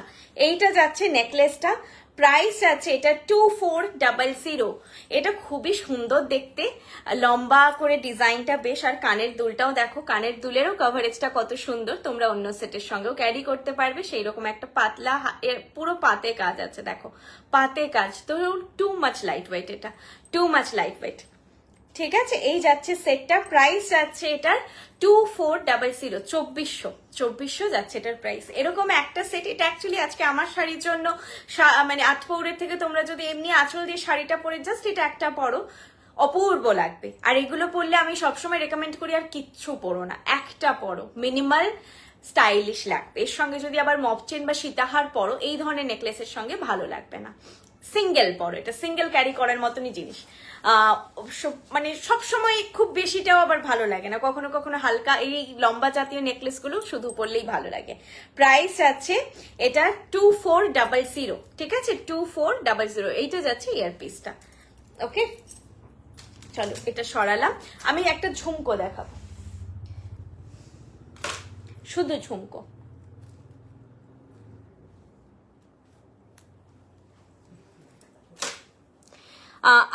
এইটা যাচ্ছে নেকলেসটা, প্রাইস আছে এটা 2400। এটা খুবই সুন্দর দেখতে, লম্বা করে ডিজাইনটা বেশ, আর কানের দুলটাও দেখো, কানের দুলেরও কভারেজটা কত সুন্দর, তোমরা অন্য সেটের সঙ্গেও ক্যারি করতে পারবে, সেই রকম একটা পাতলা, এর পুরো পাতে কাজ আছে, দেখো পাতে কাজ, তো টু মাচ লাইট ওয়েট, এটা টু মাচ লাইট ওয়েট। ঠিক আছে, এই যাচ্ছে সেটটা, প্রাইস যাচ্ছে এটার 2400, 2400 যাচ্ছে এটার প্রাইস। এরকম একটা সেট, এটা অ্যাকচুয়ালি আজকে আমার শাড়ির জন্য, মানে আটপৌরের থেকে তোমরা যদি এমনি আঁচল দিয়ে শাড়িটা পরে জাস্ট এটা একটা পরো, অপূর্ব লাগবে। আর এগুলো পরলে আমি সবসময় রেকমেন্ড করি আর কিচ্ছু পরো না, একটা পরো, মিনিমাল স্টাইলিশ লাগবে। এর সঙ্গে যদি আবার মপচেন বা সীতাহার পরো, এই ধরনের নেকলেসের সঙ্গে ভালো লাগবে না, সিঙ্গেল পরো, এটা সিঙ্গেল ক্যারি করার মতনই জিনিস। মানে সবসময় খুব বেশিটাও আবার ভালো লাগে না, কখনো কখনো হালকা এই লম্বা জাতীয় নেকলেসগুলো শুধু পরলেই ভালো লাগে। প্রাইস আছে এটা 2400, ঠিক আছে, 2400। এইটা যাচ্ছে ইয়ারপিসটা। ওকে, চলো এটা সরালাম, আমি একটা ঝুমকো দেখাবো, শুধু ঝুমকো।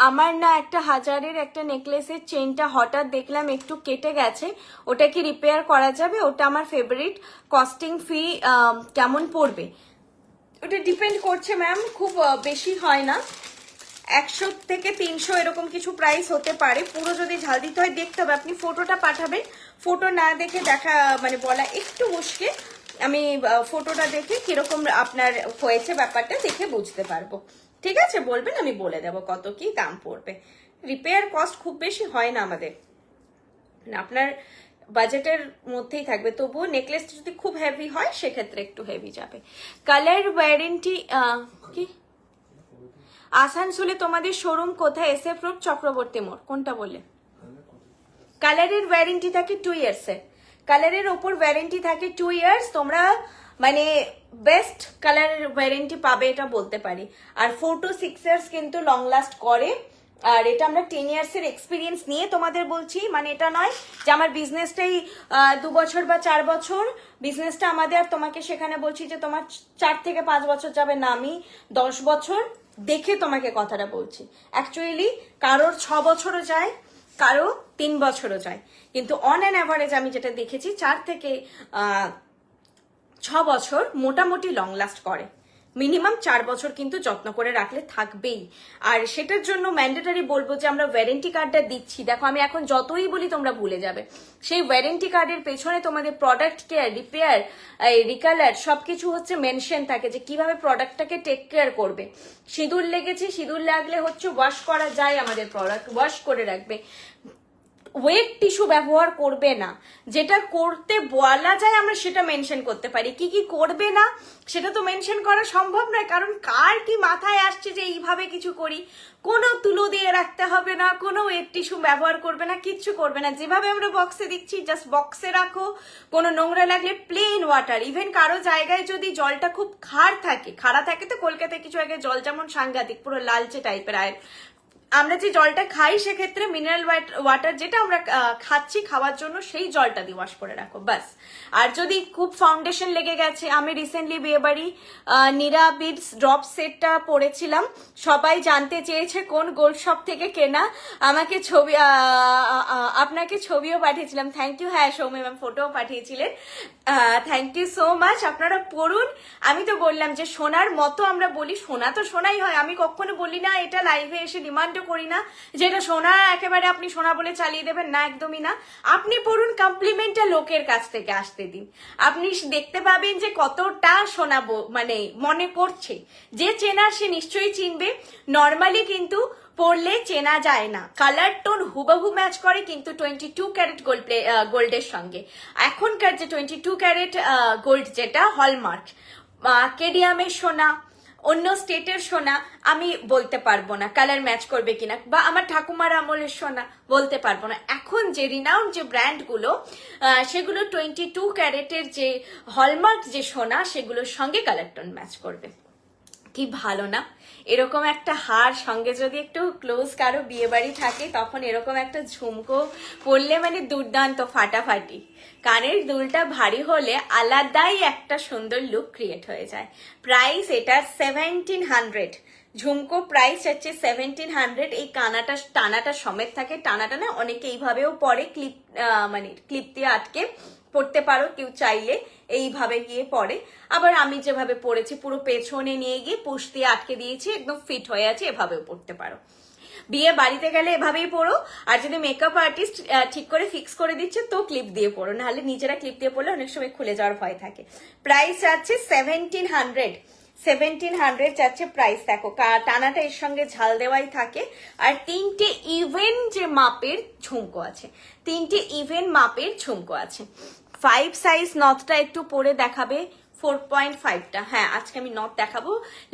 আমার না একটা 1000-এর একটা নেকলেসের চেনটা হঠাৎ দেখলাম একটু কেটে গেছে, ওটা কি রিপেয়ার করা যাবে? ওটা আমার ফেভারিট, কস্টিং ফি কেমন পড়বে? ওটা ডিপেন্ড করছে ম্যাম, খুব বেশি হয় না, 100 থেকে 300 এরকম কিছু প্রাইস হতে পারে। পুরো যদি ঝাল দিতে হয় দেখতে হবে, আপনি ফটোটা পাঠাবেন, ফটো না দেখে দেখা মানে বলা একটু মুশকিল। আমি ফটোটা দেখে কিরকম আপনার হয়েছে ব্যাপারটা দেখে বুঝতে পারবো। ঠিক আছে, বলবেন, আমি বলে দেবো কত কি দাম পড়বে। রিপেয়ার কস্ট খুব বেশি হয় না আমাদের, আপনার বাজেটের মধ্যেই থাকবে। তবুও নেকলেসটা যদি খুব হেভি হয় সেক্ষেত্রে একটু হেভি যাবে। কালার ওয়ারেন্টি কি? আসানসোলে তোমাদের শোরুম কোথায়? SF রোড, চক্রবর্তী মোড়, কোনটা বলে? কালারের ওয়ারেন্টি থাকে 2 ইয়ার্সের, কালারের ওপর ওয়ারেন্টি থাকে 2 ইয়ার্স। তোমরা মানে বেস্ট কালারের ওয়ারেন্টি পাবে এটা বলতে পারি। আর 4 to 6 ইয়ার্স কিন্তু লং লাস্ট করে। আর এটা আমরা 10 ইয়ার্সের এক্সপিরিয়েন্স নিয়ে তোমাদের বলছি, মানে এটা নয় যে আমার বিজনেসটাই 2 বছর বা 4 বছর বিজনেসটা আমাদের, আর তোমাকে সেখানে বলছি যে তোমার 4 থেকে 5 বছর যাবে না, আমি 10 বছর দেখে তোমাকে কথাটা বলছি। অ্যাকচুয়ালি কারোর 6 বছরও যায়, কারো 3 বছরও যায়, কিন্তু অন অ্যান অ্যাভারেজ আমি যেটা দেখেছি 4 থেকে 6 বছর মোটামুটি লং লাস্ট করে। মিনিমাম 4 বছর কিন্তু যত্ন করে রাখলে থাকবেই। আর সেটার জন্য ম্যান্ডেটরি বলবো যে আমরা ওয়ারেন্টি কার্ডটা দিচ্ছি। দেখো আমি এখন যতই বলি তোমরা ভুলে যাবে, সেই ওয়ারেন্টি কার্ডের পেছনে তোমাদের প্রোডাক্ট কেয়ার, রিপেয়ার, রিকালার সবকিছু হচ্ছে মেনশন থাকে যে কিভাবে প্রোডাক্টটাকে টেক কেয়ার করবে। সিঁদুর লেগেছে, সিঁদুর লাগলে হচ্ছে ওয়াশ করা যায়, আমাদের প্রোডাক্ট ওয়াশ করে রাখবে। ওয়েট টিস্যু ব্যবহার করবে না, যেটা করতে বলা যায় আমরা সেটা মেনশন করতে পারি। কি কি করবে না সেটা তো মেনশন করা সম্ভব নয়, কারণ কার কি মাথায় আসছে যে এইভাবে কিছু করি। কোনো তুলো দিয়ে রাখতে হবে না, কোনো ওয়েট টিস্যু ব্যবহার করবে না, কিচ্ছু করবে না। যেভাবে আমরা বক্সে দিচ্ছি জাস্ট বক্সে রাখো। কোনো নোংরা লাগলে প্লেন ওয়াটার, ইভেন কারো জায়গায় যদি জলটা খুব খাড়া থাকে তো কলকাতায় কিছু আগে জল যেমন সাংঘাতিক পুরো লালচে টাইপের, আর আমরা যে জলটা খাই সেক্ষেত্রে মিনারেল ওয়াটার যেটা আমরা খাচ্ছি খাওয়ার জন্য সেই জলটা দিয়ে ওয়াশ করে রাখো বাস। আর যদি খুব ফাউন্ডেশন লেগে গেছে, আমি রিসেন্টলি বিয়েবাড়ি নীরা বিডস ড্রপ সেটটা পরেছিলাম, সবাই জানতে চেয়েছে কোন গোল্ড শপ থেকে কেনা, আমাকে ছবি আপনাকে ছবিও পাঠিয়েছিলাম। Thank you. হ্যাঁ সৌমি ম্যাম ফটোও পাঠিয়েছিলেন, থ্যাংক ইউ সো মাচ। আপনারা পড়ুন। আমি তো বললাম যে সোনার মতো আমরা বলি, সোনা তো সোনাই হয়। আমি কখনো বলি না, এটা লাইভে এসে ডিমান্ডও করি না যে এটা সোনা একেবারে আপনি সোনা বলে চালিয়ে দেবেন, না একদমই না। আপনি পড়ুন, কমপ্লিমেন্টটা লোকের কাছ থেকে আসতে দিন, আপনি দেখতে পাবেন যে কতটা সোনা মানে মনে করছে। যে চেনা সে নিশ্চয়ই চিনবে। নর্মালি কিন্তু পরলে চেনা যায় না, কালার টোন হুবহু ম্যাচ করে, কিন্তু 22 ক্যারেট গোল্ডের সঙ্গে এখনকার যে 22 ক্যারেট গোল্ড যেটা হলমার্ক, কেডিয়ামের সোনা, অন্য স্টেটের সোনা আমি বলতে পারবো না কালার ম্যাচ করবে কিনা, বা আমার ঠাকুমার আমলের সোনা বলতে পারবো না। এখন যে রিনাউন্ড যে ব্র্যান্ডগুলো সেগুলো 22 ক্যারেটের যে হলমার্ক যে সোনা সেগুলোর সঙ্গে কালার টোন ম্যাচ করবে। কি ভালো না? এরকম একটা হার সঙ্গে যদি একটু ক্লোজ কারো বিয়ে বাড়ি থাকে তখন এরকম একটা ঝুমকো পরলে মানে দুর্দান্ত ফাটাফাটি। কানের দুলটা ভারী হলে আলাদাই একটা সুন্দর লুক ক্রিয়েট হয়ে যায়। প্রাইস এটার 1700, ঝুমকো প্রাইস হচ্ছে 1700। এই টানাটা সমেত থাকে, টানাটা না অনেকে এইভাবেও পরে ক্লিপ মানে ক্লিপ দিয়ে আটকে পড়তে পারো কেউ চাইলে, এইভাবে গিয়ে পরে। আবার আমি যেভাবে পরেছি পুরো পেছনে নিয়ে গিয়ে পুশ দিয়ে আটকে দিয়েছি, একদম ফিট হয়ে আছে, এভাবেও পড়তে পারো। বিয়ে বাড়িতে গেলে এভাবেই পড়ো, আর যদি মেকআপ আর্টিস্ট ঠিক করে ফিক্স করে দিচ্ছে তো ক্লিপ দিয়ে পড়ো, নাহলে নিজেরা ক্লিপ দিয়ে পড়লে অনেক সময় খুলে যাওয়ার ভয় থাকে। প্রাইস আছে 1700 যাচ্ছে প্রাইস। দেখো টানাটা এর সঙ্গে ঝাল দেওয়াই থাকে। আর 3টে ইভেন যে মাপের ঝুমকো আছে, 3টে ইভেন মাপের ঝুমকো আছে। 5 সাইজ নথটা একটু পরে দেখাবে, 4.5টা। হ্যাঁ আজকে আমি নথ দেখাবো,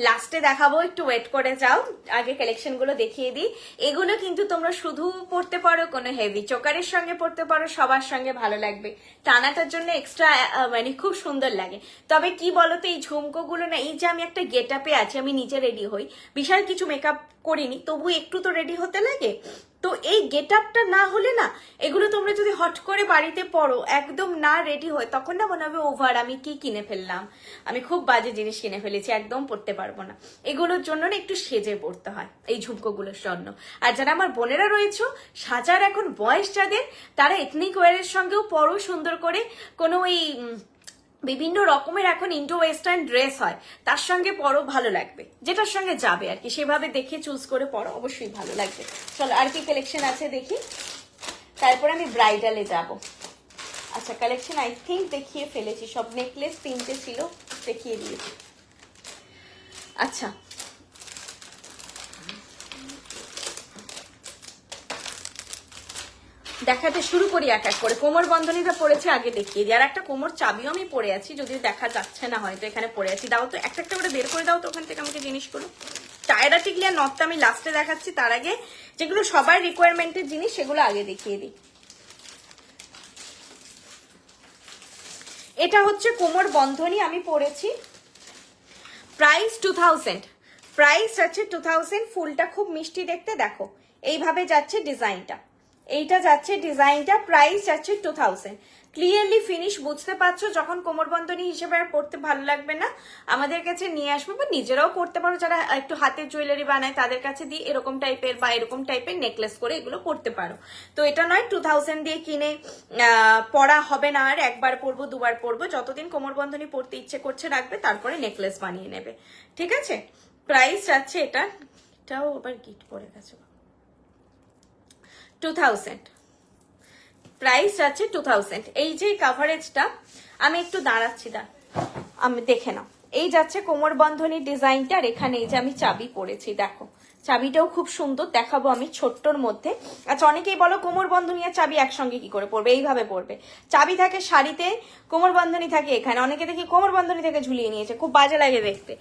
লাস্টে দেখাবো, একটু ওয়েট করে যাও, আগে কালেকশন গুলো দেখিয়ে দিই। এগুলো কিন্তু তোমরা শুধু পড়তে পারো, কোনো হেভি চোকারের সঙ্গে পড়তে পারো, সবার সঙ্গে ভালো লাগবে। টানাটার জন্য এক্সট্রা মানে খুব সুন্দর লাগে। তবে কি বলতো, এই ঝুমকো গুলো না, এই যে আমি একটা গেট আপে আছি, আমি নিচে রেডি হই, বিশাল কিছু মেকআপ করিনি, তবু একটু তো রেডি হতে লাগে। তো এই গেট আপটা না হলে না, এগুলো তোমরা যদি হট করে বাড়িতে পরো একদম না রেডি হয়, তখন না মনে হবে ওভার, আমি কি কিনে ফেললাম, আমি খুব বাজে জিনিস কিনে ফেলেছি, একদম পরতে পারবো না। এগুলোর জন্য না একটু সেজে পড়তে হয়, এই ঝুমকোগুলোর জন্য। আর যারা আমার বোনেরা রয়েছে, সাজার এখন বয়স যাদের, তারা এথনিক ওয়ারের সঙ্গেও পরো সুন্দর করে, কোনো ওই বিভিন্ন রকমের এখন ইন্ডো ওয়েস্টার্ন ড্রেস হয়, তার সঙ্গে পরো, ভালো লাগবে, যেটার সঙ্গে যাবে আর কি, সেভাবে দেখে চুজ করে পরো, অবশ্যই ভালো লাগবে। চলো আর কি কালেকশন আছে দেখি, তারপর আমি ব্রাইডালে যাব। আচ্ছা কালেকশন আই থিঙ্ক দেখিয়ে ফেলেছি, সব নেকলেস 3টে ছিল, দেখিয়ে দিয়েছি। আচ্ছা দেখাতে শুরু করি এক এক করে। কোমর বন্ধনীটা পড়েছে আগে দেখিয়ে দিই, আর একটা কোমর চাবিও আমি পরে আছি, যদিও দেখা যাচ্ছে না হয়তো, এখানে পড়ে আছি। দাও তো একটা একটা করে বের করে দাও তো ওখান থেকে আমাকে জিনিসগুলো। টায়রা টিকলি আর নথটা আমি লাস্টে দেখাচ্ছি, তার আগে যেগুলো সবার রিকোয়ারমেন্টের জিনিস সেগুলো আগে দেখিয়ে দিই। এটা হচ্ছে কোমর বন্ধনী, আমি পরেছি, প্রাইস 2000, প্রাইস আছে 2000। ফুলটা খুব মিষ্টি দেখতে, দেখো এইভাবে যাচ্ছে ডিজাইনটা, এইটা যাচ্ছে ডিজাইনটা, প্রাইস যাচ্ছে 2000। ক্লিয়ারলি ফিনিশ বুঝতে পারছো, যখন কোমরবন্ধনী হিসেবে আর পড়তে ভালো লাগবে না, আমাদের কাছে নিয়ে আসবে, বা নিজেরাও করতে পারো, যারা একটু হাতের জুয়েলারি বানায় তাদের কাছে দিয়ে এরকম টাইপের বা এরকম টাইপের নেকলেস করে এগুলো করতে পারো। তো এটা নয় 2000 দিয়ে কিনে পরা হবে না, আর একবার পরবো দুবার পরবো, যতদিন কোমরবন্ধনী পরতে ইচ্ছে করছে রাখবে, তারপরে নেকলেস বানিয়ে নেবে, ঠিক আছে। প্রাইস আছে এটাও আবার গিট পড়ে গেছে, 2000, প্রাইস আছে 2000। এই যে কাভারেজটা, আমি একটু দাঁড়াচ্ছি, আমি দেখে নাও, এই যাচ্ছে কোমর বন্ধনীর ডিজাইনটা, আর এখানে এই যে আমি চাবি পরেছি, দেখো চাবিটাও খুব সুন্দর, দেখাবো আমি ছোট্টর মধ্যে। আচ্ছা অনেকেই বলো কোমর বন্ধনী আর চাবি একসঙ্গে কি করে পরবে, এইভাবে পরবে, চাবি থাকে শাড়িতে, কোমর বন্ধনী থাকে এখানে, অনেকে দেখি কোমর বন্ধনী থেকে ঝুলিয়ে নিয়েছে, খুব বাজে লাগে দেখতে।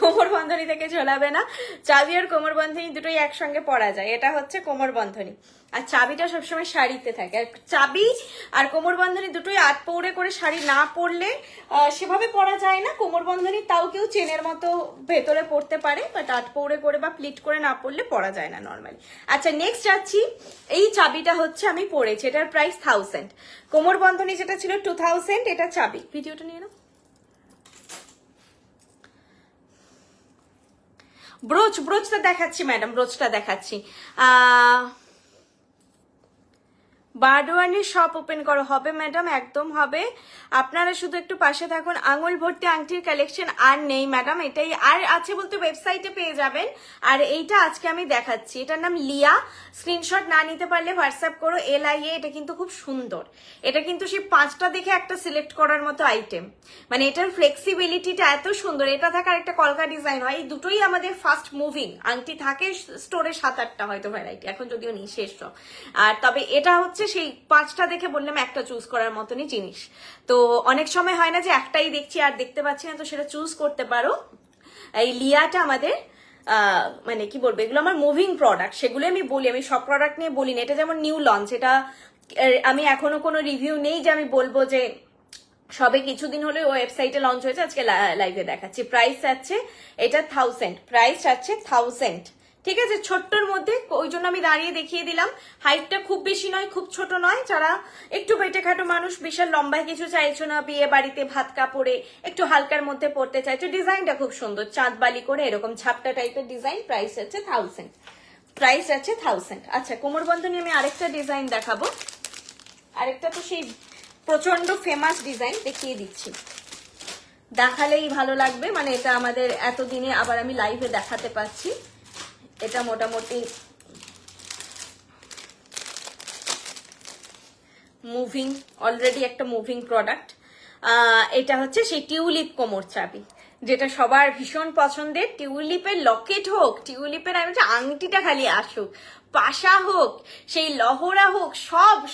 কোমর বন্ধনী থেকে ঝোলাবে না, চাবি আর কোমর বন্ধনী দুটোই একসঙ্গে পরা যায়, এটা হচ্ছে কোমর বন্ধনী। আর চাবিটা সবসময় শাড়িতে থাকে, আর চাবি আর কোমর বন্ধনী দুটোই 8 পৌড়ে করে শাড়ি না পরলে সেভাবে পরা যায় না। কোমর বন্ধনী তাও কেউ চেনের মতো ভেতরে পরতে পারে, বাট 8 পৌড়ে করে বা প্লিট করে না পরলে পরা যায় না নর্মালি। আচ্ছা নেক্সট যাচ্ছি, এই চাবিটা হচ্ছে আমি পরেছি, এটার প্রাইস 1000। কোমর বন্ধনী যেটা ছিল 2000, এটা চাবি। ভিডিওটা নিয়ে নাও। ব্রোচটা দেখাচ্ছি ম্যাডাম, ব্রোচটা দেখাচ্ছি। বারডোয়ানের শপ ওপেন করো, হবে ম্যাডাম, একদম হবে, আপনারা শুধু একটু পাশে থাকুন। আঙুল ভর্তি আংটির কালেকশন আর নেই ম্যাডাম, এটাই আর আছে বলতে ওয়েবসাইটে পেয়ে যাবেন। আর এইটা আজকে আমি দেখাচ্ছি, এটার নাম লিয়া, স্ক্রিনশট না নিতে পারলে হোয়াটসঅ্যাপ করো, LIA। এটা কিন্তু খুব সুন্দর, এটা কিন্তু সেই 5টা দেখে একটা সিলেক্ট করার মতো আইটেম, মানে এটার ফ্লেক্সিবিলিটিটা এত সুন্দর। এটা থাকার একটা কলকা ডিজাইন হয়, এই দুটোই আমাদের ফাস্ট মুভিং আংটি থাকে স্টোরে, 7-8টা হয়তো ভ্যারাইটি, এখন যদিও নেই শেষ সব। আর তবে এটা হচ্ছে সেই 5টা দেখে বললাম একটা চুজ করার মতনই জিনিস। তো অনেক সময় হয় না যে একটাই দেখছি আর দেখতে পাচ্ছি না, তো সেটা চুজ করতে পারো। এই লিয়াটা আমাদের মানে কি বলবো, এগুলো আমার মুভিং প্রোডাক্ট, সেগুলো আমি বলি, আমি সব প্রোডাক্ট নিয়ে বলি না। এটা যেমন নিউ লঞ্চ, এটা আমি এখনো কোনো রিভিউ নেই যে আমি বলবো যে সবে কিছুদিন হলে ওয়েবসাইটে লঞ্চ হয়েছে, আজকে লাইভে দেখাচ্ছি। প্রাইস আছে এটা 1000, প্রাইস আছে 1000, ঠিক আছে, ছোট্টর মধ্যে, ওই জন্য আমি দাঁড়িয়ে দেখিয়ে দিলাম। হাইটটা খুব বেশি নয়, খুব ছোট নয়, যারা একটু বেটে খাটো মানুষ, বিশাল লম্বায় কিছু চাইছো না, বিয়ে বাড়িতে ভাত কাপড়ে একটু হালকার মধ্যে পড়তে চাইছো, ডিজাইনটা খুব সুন্দর, চাঁদ বালি করে এরকম ছাপটা টাইপের ডিজাইন, প্রাইস আছে 1000, প্রাইস আছে 1000। আচ্ছা কোমর বন্ধনী আমি আরেকটা ডিজাইন দেখাবো, আরেকটা তো সেই প্রচন্ড ফেমাস ডিজাইন দেখিয়ে দিচ্ছি, দেখালেই ভালো লাগবে, মানে এটা আমাদের এতদিনে আবার আমি লাইভে দেখাতে পাচ্ছি। এটা মোটামুটি মুভিং, অলরেডি একটা মুভিং প্রোডাক্ট। এটা হচ্ছে সেই টিউলিপ কোমর চাবি, যেটা সবার ভীষণ পছন্দের। টিউলিপের লকেট হোক, টিউলিপের আমি আংটিটা খালি আসুক, পাশা হোক, সেই লহরা হোক,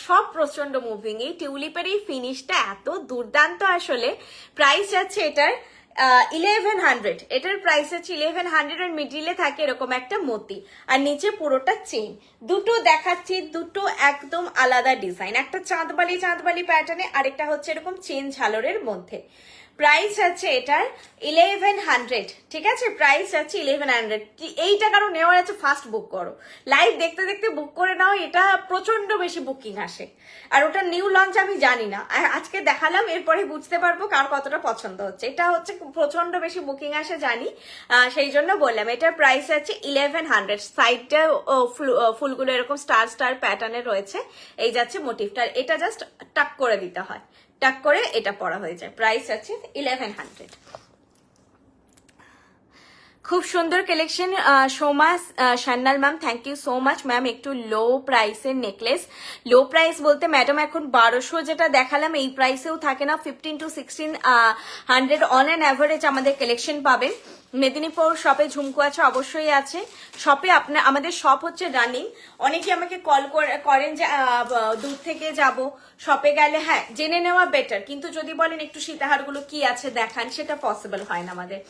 সব প্রচন্ড মুভিং। এই টিউলিপের এই ফিনিশটা এত দুর্দান্ত আসলে। প্রাইস আছে এটার 1100, এটার প্রাইস আছে 1100 আর মিডিলে থাকে এরকম একটা মতি আর নিচে পুরোটা চেইন। দুটো দেখাচ্ছি, দুটো একদম আলাদা ডিজাইন, একটা চাঁদবালি চাঁদবালি প্যাটার্নে, আরেকটা হচ্ছে এরকম চেন ঝালরের মধ্যে। প্রাইস আছে এটার 1100, ঠিক আছে, প্রাইস আছে 1100। এইটা কারো নেওয়ার আছে ফার্স্ট বুক করো, লাইভ দেখতে দেখতে বুক করে নাও, এটা প্রচন্ড বেশি বুকিং আসে। আর ওটা নিউ লঞ্চ আমি জানি না, আজকে দেখালাম, এরপরে বুঝতে পারবো কার কতটা পছন্দ হচ্ছে। এটা হচ্ছে প্রচন্ড বেশি বুকিং আসে জানি, সেই জন্য বললাম। এটার প্রাইস আছে 1100। সাইডটা ফুলগুলো এরকম স্টার স্টার প্যাটার্নে রয়েছে, এই যাচ্ছে মোটিভটা, এটা জাস্ট টাক করে দিতে হয়, টাক করে এটা পরা হয়ে যায়। প্রাইস আছে 1100। খুব সুন্দর collection Soma Sanyal ma'am, thank you so much ma'am. একটু লো প্রাইসের নেকলেস, লো প্রাইস বলতে ম্যাডাম এখন 1200 যেটা দেখালাম এই প্রাইসেও থাকে না, 15 to 1600 অন অ্যান অ্যাভারেজ আমাদের কালেকশন পাবেন। মেদিনীপুর শপে ঝুমকো আছে, অবশ্যই আছে শপে। আপনার আমাদের শপ হচ্ছে রানিং। অনেকে আমাকে কল করেন যে দূর থেকে যাব, শপে গেলে হ্যাঁ জেনে নেওয়া বেটার, কিন্তু যদি বলেন একটু সীতাহারগুলো কি আছে দেখান, সেটা পসিবল হয় না, আমাদের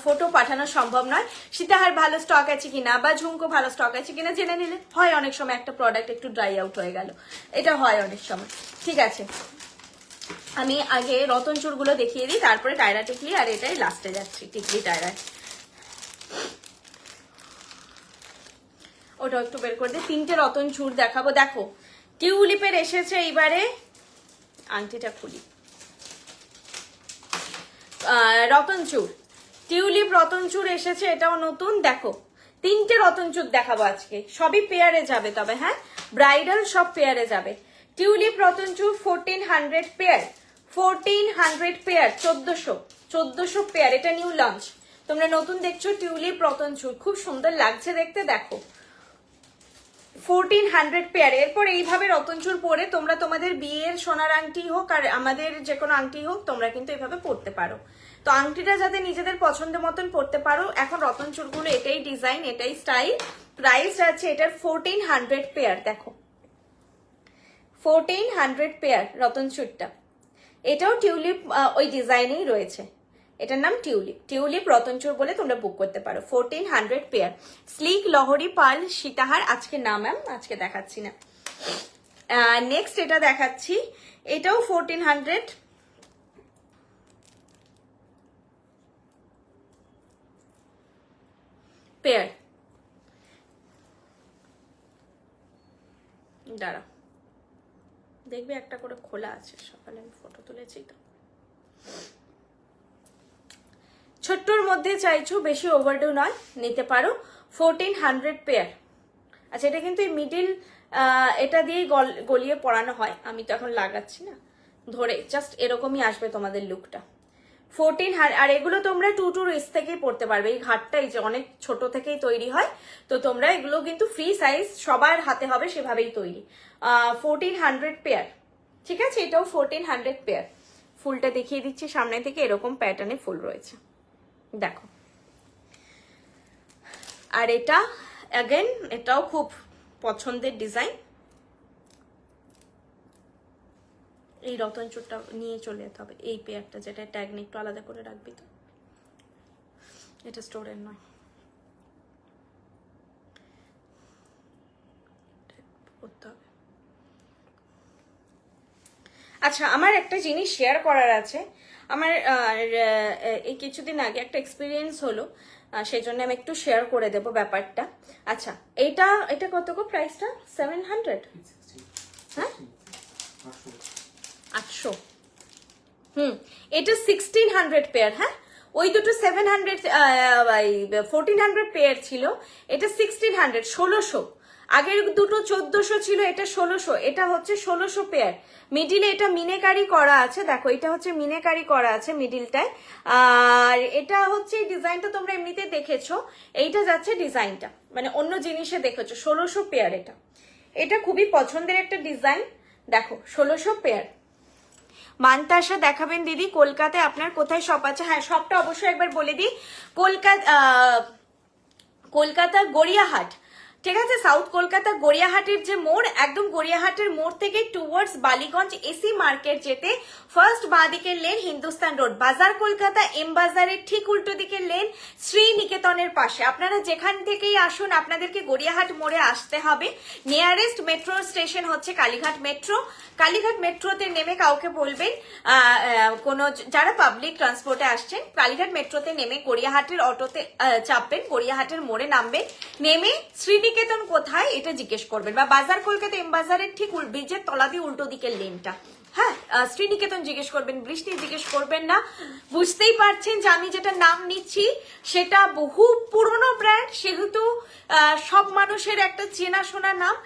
ফটো পাঠানো সম্ভব নয়। সীতাহার ভালো স্টক আছে কিনা বা ঝুমকো ভালো স্টক আছে কিনা জেনে নিলে হয়। অনেক সময় একটা প্রোডাক্ট একটু ড্রাই আউট হয়ে গেল, এটা হয় অনেক সময়। ঠিক আছে, আমি আগে রতন চুরগুলো দেখিয়ে দিই, তারপরে টায়রা টিকলি, আর এটাই লাস্টে যাচ্ছি টিকলি টায়রা। ওটা একটু বের করে দিই। 3টে রতন চুর দেখাবো। দেখো টিউলিপের এসেছে এইবারে, আংটিটা খুলি, রতন চুর, টিউলিপ রতন চুর এসেছে, এটাও নতুন। দেখো 3টে রতন চুর দেখাবো আজকে, সবই পেয়ারে যাবে, তবে হ্যাঁ ব্রাইডাল সব পেয়ারে যাবে। টিউলিপ রতন চুর 1400 পেয়ার, 1400 পেয়ার, 1400 পেয়ার, এটা নিউ লঞ্চ, তোমরা নতুন দেখছো। টিউলিপ রতন চুর খুব সুন্দর লাগছে দেখতে, দেখো 1400 পেয়ার। এরপর এইভাবে রতনচুর পরে তোমরা তোমাদের বিয়ের সোনার আংটি হোক আর আমাদের যে কোনো আংটি হোক, তোমরা কিন্তু এইভাবে পরতে পারো। তো আংটিটা যাতে নিজেদের পছন্দ মতন পরতে পারো। এখন রতনচুরগুলো এটাই ডিজাইন, এটাই স্টাইল। প্রাইস আছে এটার 1400 পেয়ার। দেখো 1400 পেয়ার রতনচুরটা, এটাও টিউলিপ ওই ডিজাইনেই রয়েছে, এটার নাম টিউলিপ, টিউলিপ রতনচুর বলে তোমরা বুক করতে পারো। 1400 পেয়ার। স্লিক লহরি পাল সীতাহার আজকে না ম্যাম, আজকে দেখাচ্ছি না। নেক্সট এটা দেখাচ্ছি, এটাও 1400 পেয়ার। দাঁড়া দেখবে একটা করে খোলা আছে, সকালে আমি ফটো তুলেছি তো। ছোট্টর মধ্যে চাইছো, বেশি ওভারডু নয়, নিতে পারো। 1400 পেয়ার। আচ্ছা এটা কিন্তু এই মিডিল এটা দিয়েই গলিয়ে পরানো হয়, আমি তো এখন লাগাচ্ছি না, ধরে জাস্ট এরকমই আসবে তোমাদের লুকটা। 1400। আর এগুলো তোমরা 2 to রিস্ট থেকেই পড়তে পারবে। এই ঘাটটা এই যে অনেক ছোট থেকেই তৈরি হয়, তো তোমরা এগুলো কিন্তু ফ্রি সাইজ সবার হাতে হবে সেভাবেই তৈরি। 1400 পেয়ার, ঠিক আছে, এটাও 1400 পেয়ার। ফুলটা দেখিয়ে দিচ্ছি সামনে থেকে, এরকম প্যাটার্নে ফুল রয়েছে, দেখো। আর এটা অ্যাগেন এটাও খুব পছন্দের ডিজাইন। এই রতন চুরটা নিয়ে চলে যেতে হবে, এই পেয়ারটা, যেটা ট্যাগ নিয়ে একটু আলাদা করে রাখবি তো, এটা স্টোরের নয়। করতে হবে। আচ্ছা আমার একটা জিনিস শেয়ার করার আছে। আমার এই কিছুদিন আগে একটা এক্সপিরিয়েন্স হলো, সেই জন্য আমি একটু শেয়ার করে দেবো ব্যাপারটা। আচ্ছা এটা কত গো প্রাইসটা? 700? হ্যাঁ 800। এটা 1600 পেয়ার। হ্যাঁ ওই দুটো 700 1400 পেয়ার ছিল, এটা 1600, 1600। আগের দুটো 1400 ছিল, এটা 1600। এটা হচ্ছে 1600 পেয়ার। মিডিলে এটা মিনেকারি করা আছে, দেখো এটা হচ্ছে মিনেকারি করা আছে মিডিলটায়। আর এটা হচ্ছে ডিজাইনটা তোমরা এমনিতে দেখেছো, এইটা যাচ্ছে ডিজাইনটা মানে অন্য জিনিসে দেখেছো। 1600 পেয়ার এটা, এটা খুবই পছন্দের একটা ডিজাইন। দেখো 1600 পেয়ার। মানতাসা দেখাবেন দিদি, কলকাতায় আপনার কোথায় শপ আছে? হ্যাঁ শপটা অবশ্যই একবার বলে দিই, কলকাতা গড়িয়াহাট ঠিক আছে, সাউথ কলকাতা গড়িয়াহাটের যে মোড়, একদম গড়িয়াহাটের মোড় থেকে টুয়ার্ডস বালিগঞ্জ এসি মার্কেট যেতে ফার্স্ট বাঁ দিকের লেন হিন্দুস্তান রোড, বাজার কলকাতা এম বাজারের ঠিক উল্টো দিকের লেন শ্রীনিকেতনের পাশে। আপনারা যেখান থেকেই আসুন আপনাদেরকে গড়িয়াহাট মোড়ে আসতে হবে। নিয়ারেস্ট মেট্রো স্টেশন হচ্ছে কালীঘাট মেট্রো। কালীঘাট মেট্রোতে নেমে কাউকে বলবেন, কোনো যারা পাবলিক ট্রান্সপোর্টে আসছেন কালীঘাট মেট্রোতে নেমে গড়িয়াহাটের অটোতে চাপবেন, গড়িয়াহাটের মোড়ে নামবেন, নেমে শ্রীনিকেতন কোথায় এটা জিজ্ঞেস করবেন, বা বাজার কলকাতা এম বাজারের ঠিক ব্রিজের তলা দিয়ে উল্টো দিকের লেনটা, হ্যাঁ শ্রীনিকেতন জিজ্ঞেস করবেন, বৃষ্টি জিজ্ঞেস করবেন না। বুঝতেই পারছেন যে আমি যেটা নাম নিচ্ছি সেটা বহু পুরনো ব্র্যান্ড, সেহেতু সব মানুষের একটা চেনাশোনা নাম।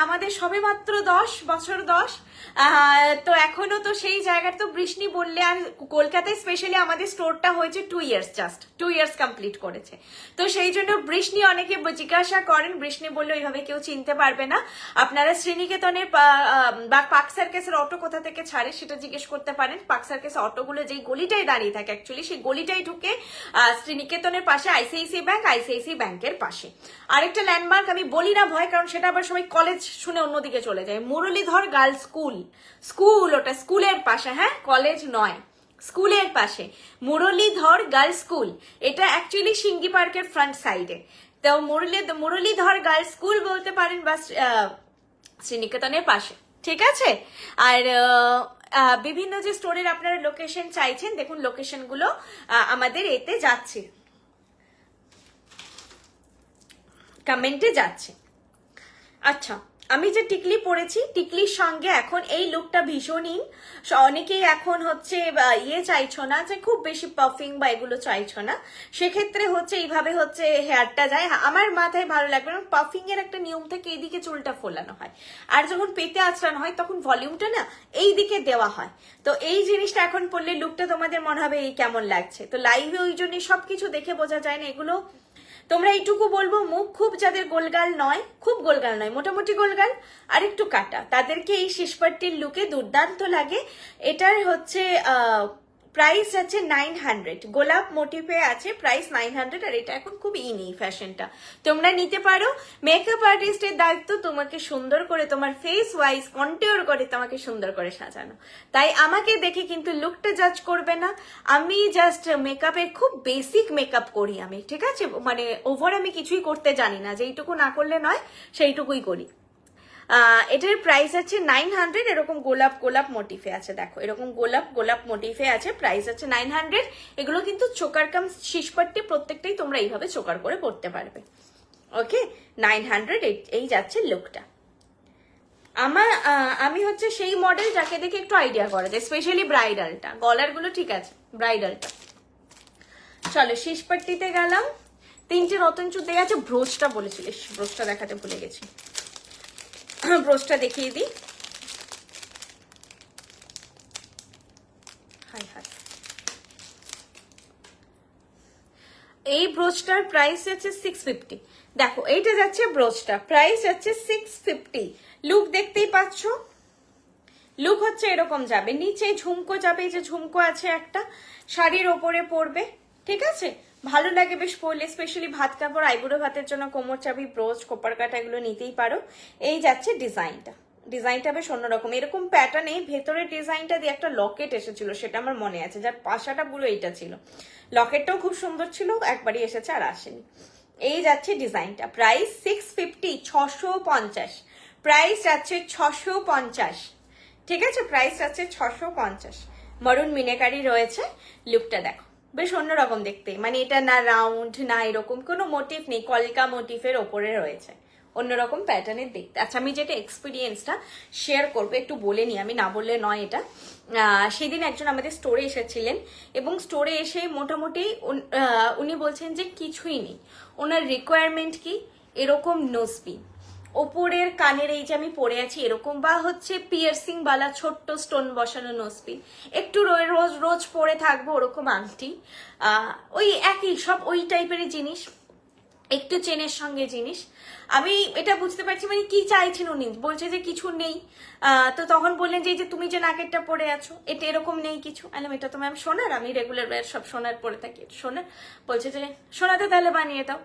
আমাদের সবে মাত্র 10 বছর, তো এখনো তো সেই জায়গার তো বৃষ্টি বললে, আর কলকাতায় স্পেশালি আমাদের স্টোরটা হয়েছে 2 ইয়ার্স, জাস্ট 2 ইয়ার্স কমপ্লিট করেছে, তো সেই জন্য বৃষ্টি অনেকে জিজ্ঞাসা করেন, বৃষ্টি বললে ওইভাবে কেউ চিনতে পারবে না। আপনারা শ্রীনিকেতনের বা পার্ক সার্কাসের অটো কোথা থেকে ছাড়ে সেটা জিজ্ঞেস করতে পারেন। পার্ক সার্কাসের অটোগুলো যেই গলিটায় দাঁড়িয়ে থাকে অ্যাকচুয়ালি সেই গলিটাই ঢুকে শ্রীনিকেতনের পাশে আইসিআইসি ব্যাংকের পাশে আরেকটা ল্যান্ডমার্ক আমি বলি না ভয়, কারণ সেটা আবার সবাই কলেজ শুনে অন্যদিকে চলে যায়। মুরলীধর গার্লস স্কুল, ওটা স্কুলের পাশে, হ্যাঁ কলেজ নয়, স্কুলের পাশে মুরলীধর গার্লস স্কুল। এটা অ্যাকচুয়ালি সিঙ্গি পার্কের ফ্রন্ট সাইডে। তো মুরলীধর গার্লস স্কুল বলতে পারেন, বা শ্রীনিকেতনের পাশে, ঠিক আছে। আর বিভিন্ন যে স্টোরের আপনারা লোকেশন চাইছেন, দেখুন লোকেশনগুলো আমাদের এতে যাচ্ছে, কমেন্টে যাচ্ছে। আচ্ছা, আমি যে টিকলি পরেছি, টিকলির সঙ্গে এখন এই লুকটা ভীষণ ইন। অনেকেই এখন হচ্ছে চাইছো না, যে খুব বেশি পাফিং বা এগুলো চাইছো না, সেক্ষেত্রে হচ্ছে এইভাবে হচ্ছে হেয়ারটা যায়। আমার মাথায় ভালো লাগবে, কারণ পাফিং এর একটা নিয়ম থেকে এইদিকে চুলটা ফোলানো হয়, আর যখন পেতে আঁচড়ানো হয় তখন ভলিউমটা না এই দিকে দেওয়া হয়। তো এই জিনিসটা এখন পরলে লুকটা তোমাদের মনে হবে এই কেমন লাগছে। তো লাইভে ওই জন্য সবকিছু দেখে বোঝা যায় না। এগুলো তোমরা এইটুকু বলবো, মুখ খুব যাদের গোলগাল নয়, খুব গোলগাল নয়, মোটামুটি গোলগাল আর একটু কাটা, তাদেরকে এই শেষপাট্টির লুকে দুর্দান্ত লাগে। এটার হচ্ছে প্রাইস আছে 900, গোলাপ মোটিভে আছে, প্রাইস 900। আর এটা এখন খুব ইন এই ফ্যাশনটা, তোমরা নিতে পারো। মেকআপ আর্টিস্টের দায়িত্ব তোমাকে সুন্দর করে তোমার ফেস ওয়াইজ কন্টিউর করে তোমাকে সুন্দর করে সাজানো, তাই আমাকে দেখে কিন্তু লুকটা জাজ করবে না। আমি জাস্ট মেকআপের খুব বেসিক মেকআপ করি আমি, ঠিক আছে, মানে ওভার আমি কিছুই করতে জানি না, যেইটুকু না করলে নয় সেইটুকুই করি। এটার প্রাইস আছে 900। এরকম গোলাপ মোটিফে আছে, দেখো এরকম গোলাপ মোটিফে আছে, প্রাইস আছে 900। এগুলো কিন্তু চোকার কাম শিশপাট্টি প্রত্যেকটাই তোমরা এইভাবে চোকার করে পড়তে পারবে। ওকে, 900 এই যাচ্ছে লুকটা। আমি হচ্ছে সেই মডেল যাকে দেখে একটু আইডিয়া করা যায়, স্পেশালি ব্রাইডালটা, গলারগুলো ঠিক আছে, ব্রাইডালটা। চলো শিশপাট্টিতে গেলাম, 3টে রতন চুতে গেছে। ব্রোচটা বলেছিলিস, ব্রোচটা দেখাতে ভুলে গেছি, ব্রোচটা দেখিয়ে দিই। এই ব্রোচটার প্রাইস আছে 650। দেখো এইটা যাচ্ছে ব্রোচটা, প্রাইস যাচ্ছে 650। লুক দেখতেই পাচ্ছ, লুক হচ্ছে এরকম যাবে, নিচে ঝুমকো যাবে, এই যে ঝুমকো আছে একটা, শাড়ির ওপরে পরবে, ঠিক আছে, ভালো লাগে বেশ পরলে, স্পেশালি ভাত কাপড়, আইবুড়ো ভাতের জন্য কোমর চাবি, ব্রোচ, কোপার কাটা এগুলো নিতেই পারো। এই যাচ্ছে ডিজাইনটা বেশ অন্যরকম, এরকম প্যাটার্নে ভেতরের ডিজাইনটা দিয়ে একটা লকেট এসেছিল, সেটা আমার মনে আছে, যার পাশাটা পুরো এইটা ছিল, লকেটটাও খুব সুন্দর ছিল, একবারই এসেছে আর আসেনি। এই যাচ্ছে ডিজাইনটা, প্রাইস 650, 650, প্রাইস যাচ্ছে 650, ঠিক আছে, প্রাইস আছে 650। মরুন মিনেকারি রয়েছে, লুকটা দেখো বেশ অন্যরকম দেখতে, মানে এটা না রাউন্ড না এরকম কোনো মোটিভ নেই, কলকা মোটিভের ওপরে রয়েছে, অন্যরকম প্যাটার্নের দেখতে। আচ্ছা, আমি যেটা এক্সপিরিয়েন্সটা শেয়ার করবো একটু বলে নিই, আমি না বললে নয় এটা। সেদিন একজন আমাদের স্টোরে এসেছিলেন, এবং স্টোরে এসে মোটামুটি উনি বলছেন যে কিছুই নেই, ওনার রিকোয়ারমেন্ট কি এরকম নোজপিন, ওপরের কানের এই যে আমি পরে আছি এরকম, বা হচ্ছে পিয়ার্সিং বালা ছোট্ট স্টোন বসানো নোজপিন, একটু রোজ পরে থাকবো ওরকম আংটি, ওই একই সব ওই টাইপেরই জিনিস, একটু চেনের সঙ্গে জিনিস। আমি এটা বুঝতে পারছি মানে কি চাইছেন উনি, বলছে যে কিছু নেই। তো তখন বললেন যে তুমি যে নাকেরটা পরে আছো এটা এরকম নেই কিছু, আলাম এটা তো ম্যাম সোনার, আমি রেগুলার ওয়্যার সব সোনার পরে থাকি, সোনার। বলছে যে সোনাতে তাহলে বানিয়ে দাও।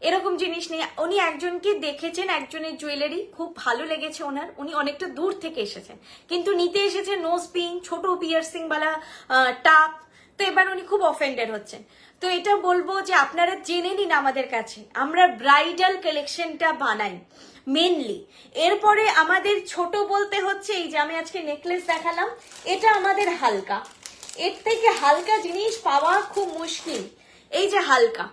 এরকম জিনিস নেই। উনি একজনকে দেখেছেন, একজনের জুয়েলারি খুব ভালো লেগেছে ওনার, উনি অনেকটা দূর থেকে এসেছেন, কিন্তু নিতে এসেছেন নোজ পিং, ছোট পিয়ার্সিং বালা টাপ। তো এবার উনি খুব অফেন্ডেড হচ্ছেন। তো এটা বলবো যে আপনারা জেনে নিন আমাদের কাছে আমরা ব্রাইডাল কালেকশনটা বানাই মেনলি। এরপরে আমাদের ছোট বলতে হচ্ছে এই যে আমি আজকে নেকলেস দেখালাম, এটা আমাদের হালকা, এর থেকে হালকা জিনিস পাওয়া খুব মুশকিল। এই যে হালকা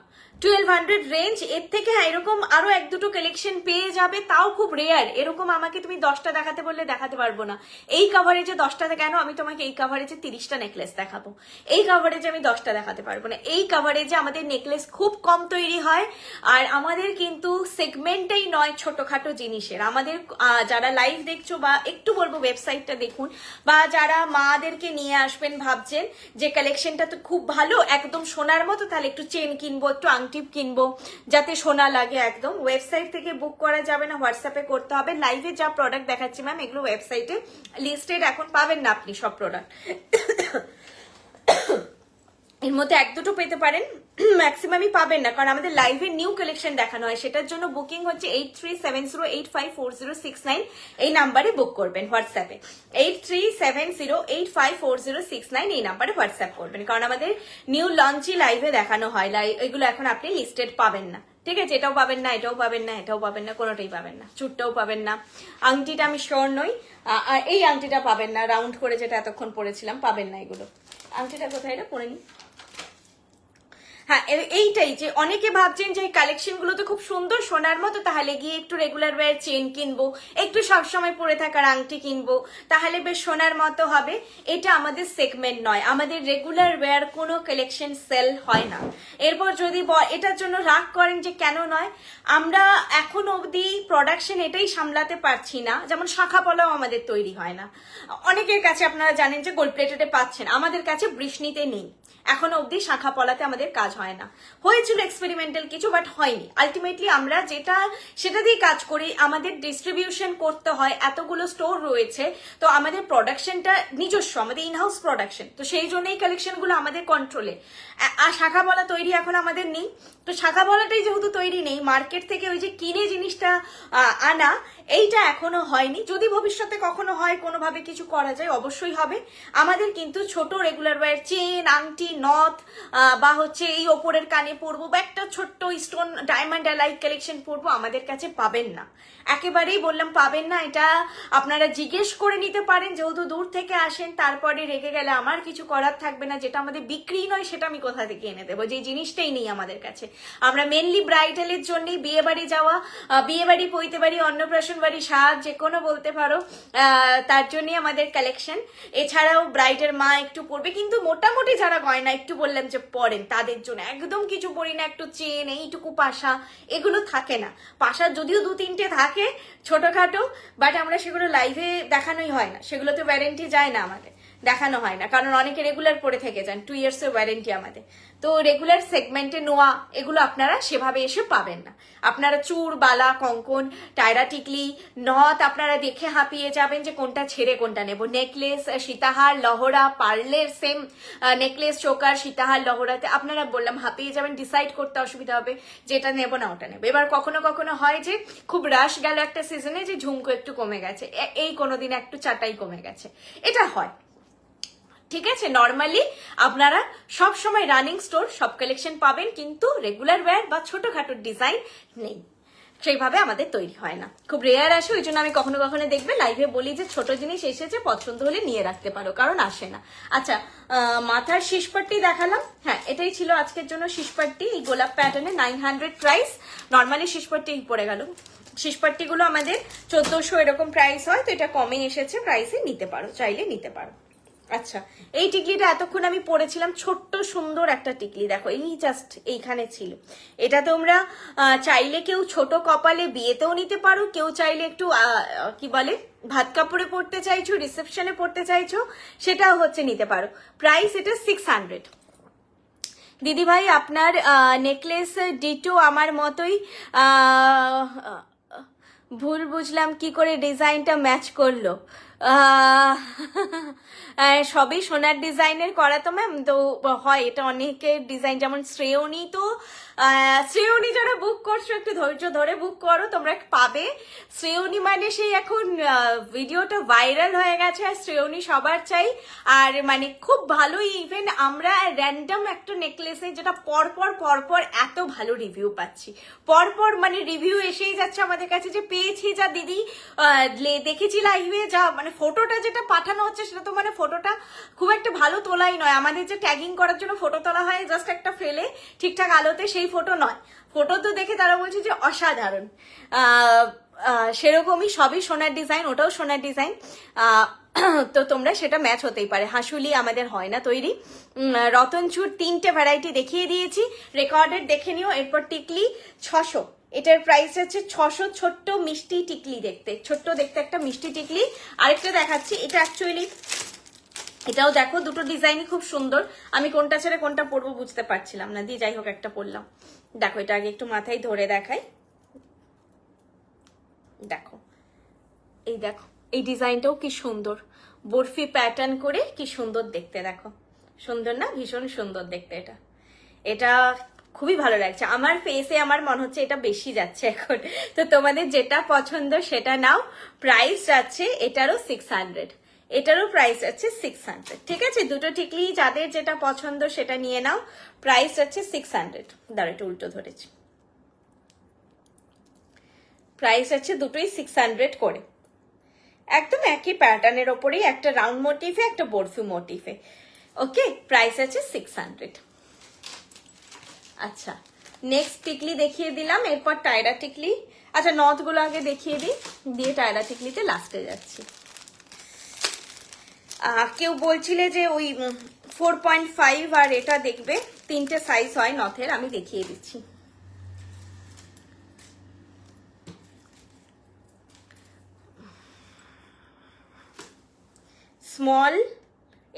1200 রেঞ্জ, এর থেকে হ্যাঁ এরকম আরো এক দুটো কালেকশন পেয়ে যাবে, তাও খুব রেয়ার। এরকম আমাকে তুমি 10টা দেখাতে বললে দেখাতে পারবো না। এই কাভারেজে 10টা কেন, আমি তোমাকে এই কাভারেজে 30টা নেকলেস দেখাবো, এই কাভারেজে আমি 10টা দেখাতে পারবো না। এই কাভারেজে আমাদের নেকলেস খুব কম তৈরি হয়, আর আমাদের কিন্তু সেগমেন্টেই নয় ছোটখাটো জিনিসের। আমাদের যারা লাইভ দেখছো বা একটু বলবো ওয়েবসাইটটা দেখুন, বা যারা মাদেরকে নিয়ে আসবেন ভাবছেন যে কালেকশনটা তো খুব ভালো একদম সোনার মতো, তাহলে একটু চেন কিনবো, একটু আংটি কিনবো যাতে সোনা লাগে, একদম ওয়েবসাইট থেকে বুক করা যাবে না, হোয়াটসঅ্যাপে করতে হবে। লাইভে যা প্রোডাক্ট দেখাচ্ছি ম্যাম এগুলো ওয়েবসাইটে লিস্টেড, এখন পাবেন না আপনি সব প্রোডাক্ট। এর মধ্যে এক দুটো পেতে পারেন, ম্যাক্সিমামই পাবেন না, কারণ আমাদের লাইভে নিউ কালেকশন দেখানো হয়। সেটার জন্য বুকিং হচ্ছে 8370854069, এই নাম্বারে বুক করবেন হোয়াটসঅ্যাপে। 8370854069 এই নাম্বারে হোয়াটসঅ্যাপ করবেন, কারণ আমাদের নিউ লঞ্চই লাইভে দেখানো হয়। এগুলো এখন আপনি লিস্টেড পাবেন না, ঠিক আছে? এটাও পাবেন না, এটাও পাবেন না, এটাও পাবেন না, কোনোটাই পাবেন না। চুটটাও পাবেন না, আংটিটা আমি শিওর নই, আর এই আংটিটা পাবেন না, রাউন্ড করে যেটা এতক্ষণ পরেছিলাম পাবেন না এগুলো। আংটিটা কোথায়, এটা পরে নি। হ্যাঁ এইটাই যে অনেকে ভাবছেন যে কালেকশন গুলো তো খুব সুন্দর সোনার মতো, তাহলে গিয়ে একটু রেগুলার ওয়্যার চেন কিনবো, একটু সবসময় পরে থাকার আংটি কিনবো, তাহলে বেশ সোনার মতো হবে। এটা আমাদের সেগমেন্ট নয়, আমাদের রেগুলার ওয়্যার কোনো কালেকশন সেল হয় না। এরপর যদি এটার জন্য রাগ করেন যে কেন নয়, আমরা এখন অবধি প্রোডাকশন এটাই সামলাতে পারছি না। যেমন শাখা পলাও আমাদের তৈরি হয় না, অনেকের কাছে আপনারা জানেন যে গোল্ড প্লেটেডে পাচ্ছেন, আমাদের কাছে বৃষ্ণিতে নেই, এখনো অব্দি শাখা পলাতে আমাদের কাজ হয় না। হয়েছিল এক্সপেরিমেন্টাল কিছু, বাট হয়নি। আলটিমেটলি আমরা সেটা দিয়ে কাজ করি, আমাদের ডিস্ট্রিবিউশন করতে হয়, এতগুলো স্টোর রয়েছে, তো আমাদের প্রোডাকশনটা নিজস্ব, আমাদের ইনহাউস প্রোডাকশন, তো সেই জন্য এই কালেকশনগুলো আমাদের কন্ট্রোলে। আর শাখা পলা তৈরি এখন আমাদের নেই, তো শাখা পলাটাই যেহেতু তৈরি নেই, মার্কেট থেকে ওই যে কিনে জিনিসটা আনা, এইটা এখনো হয়নি। যদি ভবিষ্যতে কখনো হয়, কোনোভাবে কিছু করা যায়, অবশ্যই হবে। আমাদের কিন্তু ছোট রেগুলার ওয়্যার চেন, আংটি, নথ, বা হচ্ছে এই ওপরের কানে পরবো, বা একটা ছোট্ট স্টোন ডায়মন্ড অ্যালাইড কালেকশন পরবো, আমাদের কাছে পাবেন না, একেবারেই বললাম পাবেন না। এটা আপনারা জিজ্ঞেস করে নিতে পারেন, যেহেতু দূর থেকে আসেন, তারপরে রেগে গেলে আমার কিছু করার থাকবে না। যেটা আমাদের বিক্রি নয় সেটা আমি কোথা থেকে এনে দেবো, যে জিনিসটাই নেই আমাদের কাছে। আমরা মেনলি ব্রাইডালের জন্যই, বিয়ে বাড়ি যাওয়া, বিয়ে বাড়ি, পৈতে বাড়ি, অন্নপ্রাশন বাড়ি, সাজ, যে কোনো বলতে পারো, তার জন্যই আমাদের কালেকশন। এছাড়াও ব্রাইডের মা একটু পরবে, কিন্তু মোটামুটি যারা গয়না একটু বললাম যে পরেন, তাদের জন্য একদম কিছু পরি না, একটু চেন, এইটুকু পাশা, এগুলো থাকে না। পাশা যদিও 2-3টে থাকে ছোটখাটো, বাট আমরা সেগুলো লাইভে দেখানোই হয় না, সেগুলোতে ওয়ারেন্টি যায় না, আমাদের দেখানো হয় না, কারণ অনেকে রেগুলার পরে থেকে যান, 2 ইয়ার্স এর ওয়ারেন্টি আমাদের। তো রেগুলার সেগমেন্টে নোয়া, এগুলো আপনারা সেভাবে এসে পাবেন না। আপনারা চূড়, বালা, কঙ্কন, টায়রা, টিকলি, নথ আপনারা দেখে হাঁপিয়ে যাবেন যে কোনটা ছেড়ে কোনটা নেব। নেকলেস, সীতাহার, লহরা, পার্লের সেম নেকলেস, চোকার, সীতাহার, লহরাতে আপনারা বললাম হাঁপিয়ে যাবেন, ডিসাইড করতে অসুবিধা হবে যে এটা নেবো না ওটা নেবো। এবার কখনো কখনো হয় যে খুব রাশ গেল একটা সিজনে, যে ঝুমকো একটু কমে গেছে, এই কোনোদিন একটু চাটাই কমে গেছে, এটা হয়, ঠিক আছে? নর্মালি আপনারা সব সময় রানিং স্টোর সব কালেকশন পাবেন, কিন্তু রেগুলার ওয়্যার বা ছোটখাটো ডিজাইন নেই, সেইভাবে আমাদের তৈরি হয় না, খুব রেয়ার আসে। ওই জন্য আমি কখনো কখনো দেখবে লাইভে বলি যে ছোট জিনিস এসেছে, পছন্দ হলে নিয়ে রাখতে পারো, কারণ আসে না। আচ্ছা, মাথার শিশপাট্টি দেখালাম, হ্যাঁ এটাই ছিল আজকের জন্য শিশপাট্টি, এই গোলাপ প্যাটার্নে 900 প্রাইস। নর্মালি শিশপাট্টি পড়ে গেল, শিশপাট্টিগুলো আমাদের 1400 এরকম প্রাইস হয়, তো এটা কমে এসেছে প্রাইসে, নিতে পারো, চাইলে নিতে পারো। আচ্ছা, এই টিকলিটা এতক্ষণ আমি পরেছিলাম, ছোট্ট সুন্দর একটা টিকলি, দেখো এই জাস্ট এইখানে ছিল। এটা তোমরা চাইলে কেউ ছোট কপালে বিয়েতেও নিতে পারো, কেউ চাইলে একটু কি বলে ভাত কাপড়ে পড়তে চাইছো, রিসেপশনে পড়তে চাইছো, সেটাও হচ্ছে নিতে পারো। প্রাইস এটা 600। দিদি ভাই আপনার নেকলেস ডিটো আমার মতোই, ভুল বুঝলাম, কি করে ডিজাইনটা ম্যাচ করলো? আহ, সবই সোনার ডিজাইনের করা তো ম্যাম, তো হয় এটা অনেকের ডিজাইন, যেমন শ্রেয়নী, তো শ্রেয়নী যারা বুক করছো একটু ধৈর্য ধরে বুক করো, তোমরা পাবে। শ্রেয়নী মানে সেই এখন ভিডিওটা ভাইরাল হয়ে গেছে, আর শ্রেয়নী সবার চাই। আর মানে খুব ভালোই, ইভেন আমরা র্যান্ডম একটা নেকলেসে যেটা পরপর পরপর এত ভালো রিভিউ পাচ্ছি, পরপর মানে রিভিউ এসেই যাচ্ছে আমাদের কাছে যে পেয়েছি যা দিদি দেখেছি লাইভে, যা মানে ফটোটা যেটা পাঠানো হচ্ছে সেটা তো মানে ফটোটা খুব একটা ভালো তোলাই নয়। আমাদের যে ট্যাগিং করার জন্য ফটো তোলা হয় জাস্ট একটা ফেলে ঠিকঠাক আলোতে, সেই ফটো নয়। ফটো তো দেখে তারা বলছে যে অসাধারণ। সেরকমই সবই সোনার ডিজাইন, ওটাও সোনার ডিজাইন। তো তোমরা সেটা ম্যাচ হতেই পারে। হাঁসুলি আমাদের হয় না তৈরি। রতনচুর 3টে ভ্যারাইটি দেখিয়ে দিয়েছি, রেকর্ডেড দেখে নিও। এরপর টিকলি 600, এটার প্রাইস হচ্ছে 600। ছোট্ট মিষ্টি টিকলি দেখতে, ছোট্ট দেখতে একটা মিষ্টি টিকলি। আরেকটা দেখাচ্ছি, এটা অ্যাকচুয়ালি এটাও দেখো, দুটো ডিজাইনই খুব সুন্দর। আমি কোনটা ছেড়ে কোনটা পরবো বুঝতে পারছিলাম না, দিয়ে যাই হোক একটা পরলাম। দেখো এটা আগে একটু মাথায় ধরে দেখাই। দেখো এই দেখো, এই ডিজাইনটাও কি সুন্দর, বরফি প্যাটার্ন করে কি সুন্দর দেখতে। দেখো সুন্দর না, ভীষণ সুন্দর দেখতে। এটা এটা খুবই ভালো লাগছে আমার ফেসে, আমার মনে হচ্ছে এটা বেশি যাচ্ছে এখন। তো তোমাদের যেটা পছন্দ সেটা নাও। প্রাইস যাচ্ছে এটারও 600, এটারও প্রাইস আছে 600। ঠিক আছে, দুটো টিকলি যাদের যেটা পছন্দ সেটা নিয়ে নাও। প্রাইস আছে 600। দাঁড়া, এটা উল্টো ধরেছি। প্রাইস আছে দুটোই 600 করে, একদম একই প্যাটার্নের ওপরেই, একটা রাউন্ড মোটিফে একটা বরফি মোটিফে। ওকে, প্রাইস আছে 600। আচ্ছা, নেক্সট টিকলি দেখিয়ে দিলাম, এরপর টায়রা টিকলি। আচ্ছা, নথগুলো আগে দেখিয়ে দিই, দিয়ে টায়রা টিকলিতে লাস্টে যাচ্ছি। কেউ বলছিলে যে ওই 4.5 আর এটা দেখবে, 3টে সাইজ হয় নথের, আমি দেখিয়ে দিচ্ছি। স্মল,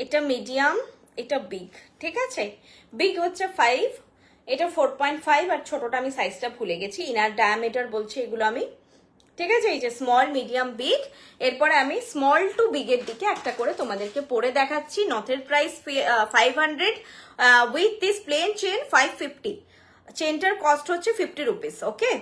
এটা মিডিয়াম, এটা বিগ। ঠিক আছে, বিগ হচ্ছে 5, এটা 4.5, আর ছোটটা আমি সাইজটা ভুলে গেছি, ইনার ডায়ামিটার বলছি এগুলো আমি। ঠিক আছে, এই যে স্মল, মিডিয়াম, বিগ। এরপরে আমি স্মল টু বিগের দিকে একটা করে তোমাদেরকে পরে দেখাচ্ছি। নথের price 500, with this plain chain 550। চেনটার কস্ট হচ্ছে 50 রুপিস। ওকে,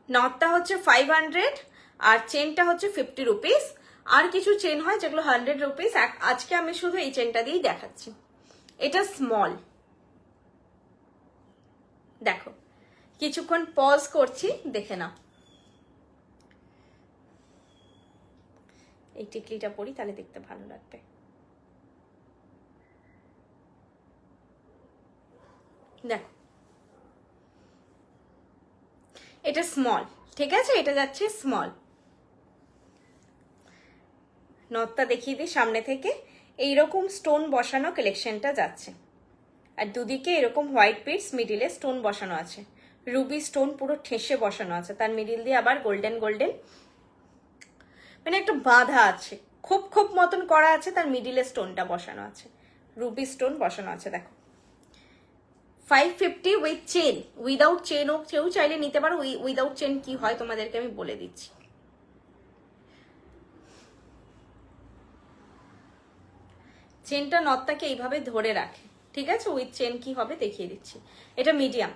নথটা হচ্ছে 500 আর চেনটা হচ্ছে 50 রুপিস। আর কিছু চেন হয় যেগুলো 100 রুপিস। আজকে আমি শুধু এই চেনটা দিয়েই দেখাচ্ছি। এটা স্মল, দেখো কিছুক্ষণ পজ করছি, দেখে নাও। এই টিকলিটা পরি, তাহলে দেখতে ভালো লাগবে। দেখো এটা স্মল, ঠিক আছে, এটা যাচ্ছে স্মল। নথটা দেখিয়ে দিই সামনে থেকে। এইরকম স্টোন বসানো কালেকশনটা যাচ্ছে, আর দুদিকে এরকম হোয়াইট বিটস, মিডিলে স্টোন বসানো আছে, রুবি স্টোন পুরো ঠেসে বসানো আছে, তার মিডিল দিয়ে আবার গোল্ডেন গোল্ডেন মানে একটা বাঁধা আছে, খোপ খোপ মতন করা আছে, তার মিডিলে স্টোনটা বসানো আছে, রুবি স্টোন বসানো আছে। দেখো 550 উইথ চেন, উইদাউট চেনও কেউ চাইলে নিতে পারো। উইদাউট চেন কি হয় তোমাদেরকে আমি বলে দিচ্ছি। চেনটা নথটাকে এইভাবে ধরে রাখে, ঠিক আছে। উইথ চেন কি হবে দেখিয়ে দিচ্ছি। এটা মিডিয়াম,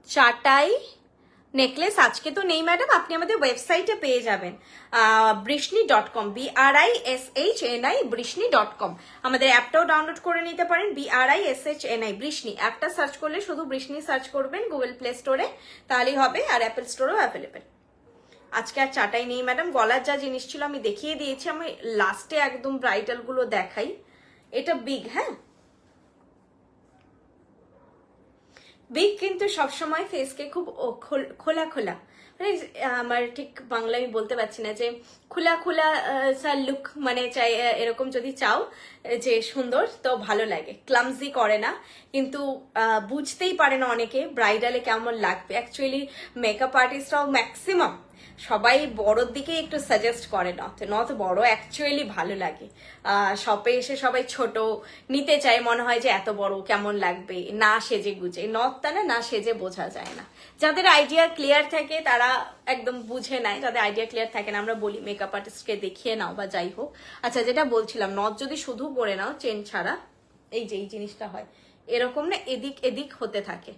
চাটাই নেকলেস আজকে তো নেই ম্যাডাম, আপনি আমাদের ওয়েবসাইটে পেয়ে যাবেন, brishni.com, BRISHNI, brishni.com। আমাদের অ্যাপটাও ডাউনলোড করে নিতে পারেন, BRISHNI, বৃষ্ণি। অ্যাপটা সার্চ করলে শুধু বৃষ্ণি সার্চ করবেন গুগল প্লে স্টোরে, তাহলেই হবে, আর অ্যাপেল স্টোরেও অ্যাভেলেবেল। আজকে আর চাটাই নেই ম্যাডাম, গলার যা জিনিস ছিল আমি দেখিয়ে দিয়েছি। আমি লাস্টে একদম ব্রাইডাল গুলো দেখাই। এটা বিগ, হ্যাঁ বিগ, কিন্তু সবসময় ফেসকে খুব খোলা খোলা, মানে আমার ঠিক বাংলা আমি বলতে পারছি না, যে খোলা খোলা লুক মানে চাই, এরকম যদি চাও যে সুন্দর, তো ভালো লাগে, ক্লামজি করে না। কিন্তু বুঝতেই পারে না অনেকে ব্রাইডালে কেমন লাগবে। অ্যাকচুয়ালি মেকআপ আর্টিস্টরাও ম্যাক্সিমাম সবাই বড়োর দিকে একটু সাজেস্ট করে নথ বড় অ্যাকচুয়ালি ভালো লাগে। শপে এসে সবাই ছোট নিতে চায়, মনে হয় যে এত বড় কেমন লাগবে, না সেজে গুজে। নথটা না সেজে বোঝা যায় না। যাদের আইডিয়া ক্লিয়ার থাকে তারা একদম বুঝে নেয়, যাদের আইডিয়া ক্লিয়ার থাকে না আমরা বলি মেকআপ আর্টিস্টকে দেখিয়ে নাও বা যাই হোক। আচ্ছা, যেটা বলছিলাম, নথ যদি শুধু পরে নাও চেন ছাড়া, এই যে এই জিনিসটা হয় এরকম না, এদিক এদিক হতে থাকে,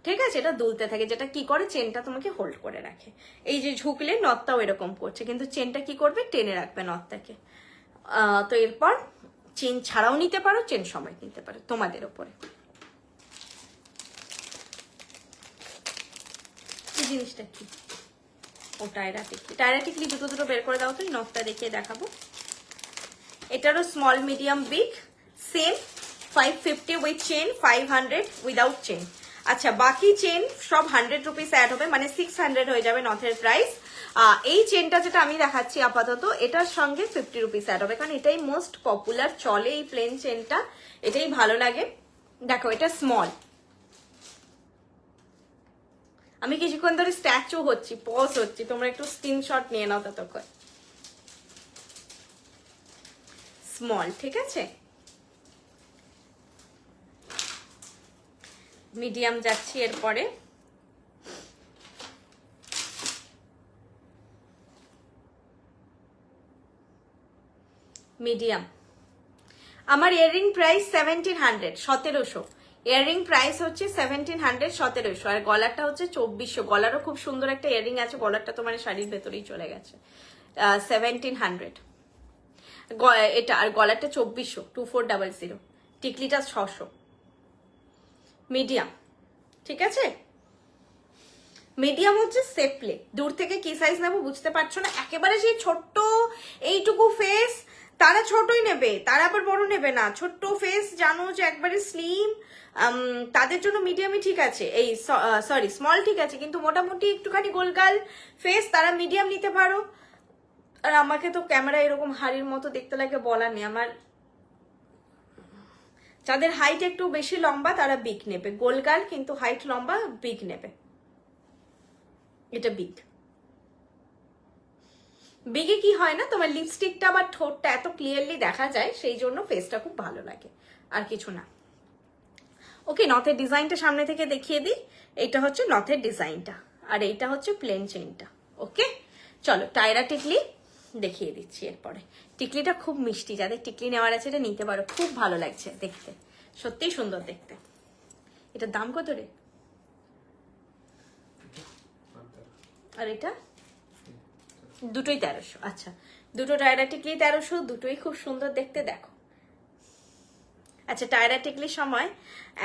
ঠিক আছে? এটা দুলতে থাকে, যেটা কি করে চেনটা তোমাকে হোল্ড করে রাখে। এই যে ঝুঁকলে নথটাও এরকম করছে, কিন্তু চেনটা কি করবে, টেনে রাখবে নথটাকে। তো এরপর চেন ছাড়াও নিতে পারো, চেন সময় নিতে পারো, তোমাদের ওপরে। এই জিনিসটা কি? ও টায়রা টিকলি। টায়রা টিকলি দুটো বের করে দাও তো, নথটা দেখিয়ে দেখাবো। এটারও small, medium, big same 550 with chain, 500 without chain. আচ্ছা, বাকি চেন সব 100 রুপিস অ্যাড হবে, মানে 600 হয়ে যাবে নথের প্রাইস। এই চেনটা যেটা আমি দেখাচ্ছি আপাতত, এটার সঙ্গে 50 রুপিস অ্যাড হবে, কারণ এটাই মোস্ট পপুলার চলে, এই প্লেন চেনটা, এটাই ভালো লাগে। দেখো, এটা স্মল। আমি কিছুক্ষণ ধরে স্ট্যাচু হচ্ছি, পজ হচ্ছি, তোমরা একটু স্ক্রিনশট নিয়ে নাও ততক্ষণ। স্মল, ঠিক আছে? মিডিয়াম যাচ্ছি এরপরে। মিডিয়াম। আমার ইয়াররিং প্রাইস 1700, 1700। ইয়াররিং প্রাইস হচ্ছে 1700, 1700। আর গলারটা হচ্ছে 2400। গলারও খুব সুন্দর একটা ইয়াররিং আছে, গলারটা তোমার শাড়ির ভেতরেই চলে গেছে। 1700 এটা, আর গলারটা 2400, 2400। টিকলিটা 600। মিডিয়াম, ঠিক আছে? মিডিয়াম হচ্ছে সেপলে। দূর থেকে কি সাইজ নেবো বুঝতে পারছো না, একেবারে সেই ছোট্ট এইটুকু ফেস তারা ছোটই নেবে, তারা আবার বড় নেবে না। ছোট্ট ফেস জানো যে একবারে স্লিম, তাদের জন্য মিডিয়ামই ঠিক আছে, এই সরি স্মল ঠিক আছে, কিন্তু মোটামুটি একটুখানি গোলগাল ফেস তারা মিডিয়াম নিতে পারো। আর আমাকে তো ক্যামেরা এরকম হাড়ির মতো দেখতে লাগে, বলার নেই। আমার যাদের হাইট একটু বেশি লম্বা তারা বিগ নেবে, গোলগাল কিন্তু হাইট লম্বা বিগ নেবে। এটা বিগ। বিগে কি হয় না, তোমার লিপস্টিকটা বা ঠোঁটটা এত ক্লিয়ারলি দেখা যায়, সেই জন্য ফেসটা খুব ভালো লাগে, আর কিছু না। ওকে, নথের ডিজাইনটা সামনে থেকে দেখিয়ে দিই। এইটা হচ্ছে নথের ডিজাইনটা, আর এইটা হচ্ছে প্লেন চেইনটা। ওকে, চলো টায়রা টিকলি দেখিয়ে দিচ্ছি এরপরে। টিকলিটা খুব মিষ্টি, যাদের টিকলি নেওয়ার আছে এটা নিতে পারো, খুব ভালো লাগছে দেখতে, সত্যিই সুন্দর দেখতে। এটার দাম কত রে? আর এটা দুটোই 1300। আচ্ছা, দুটো টায়রা টিকলি 1300, দুটোই খুব সুন্দর দেখতে, দেখো। আচ্ছা, টায়রা টিকলির সময়